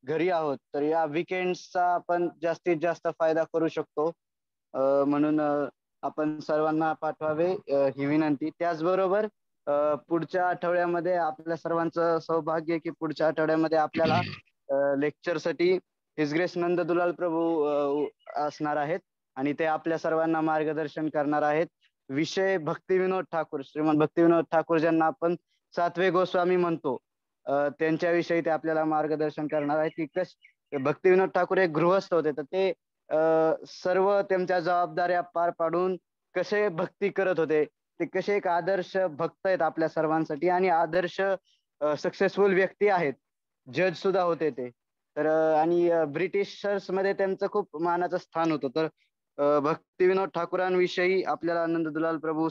घरी आहोत, तर या विकेंड्सचा आपण जास्तीत जास्त फायदा करू शकतो. म्हणून आपण सर्वांना पाठवावे ही विनंती. त्याचबरोबर पुढच्या आठवड्यामध्ये आपल्या सर्वांचं सौभाग्य की पुढच्या आठवड्यामध्ये आपल्याला लेक्चरसाठी हिज ग्रेस नंद दुलाल प्रभू असणार आहेत आणि ते आपल्या सर्वांना मार्गदर्शन करणार आहेत. विषय भक्तिविनोद ठाकूर, श्रीमंत भक्तिविनोद ठाकूर ज्यांना आपण सातवे गोस्वामी म्हणतो, त्यांच्याविषयी ते आपल्याला मार्गदर्शन करणार आहेत की भक्तिविनोद ठाकूर एक गृहस्थ होते, तर ते सर्व त्यांच्या जबाबदाऱ्या पार पाडून कसे भक्ती करत होते, ते कसे एक आदर्श भक्त आहेत आपल्या सर्वांसाठी आणि आदर्श सक्सेसफुल व्यक्ती आहेत. जज सुद्धा होते ते. तर आणि ब्रिटिशर्स मध्ये त्यांचं खूप मानाचं स्थान होतं. तर भक्तिविनोद ठाकूरांविषयी आपल्याला आनंद दुलाल प्रभू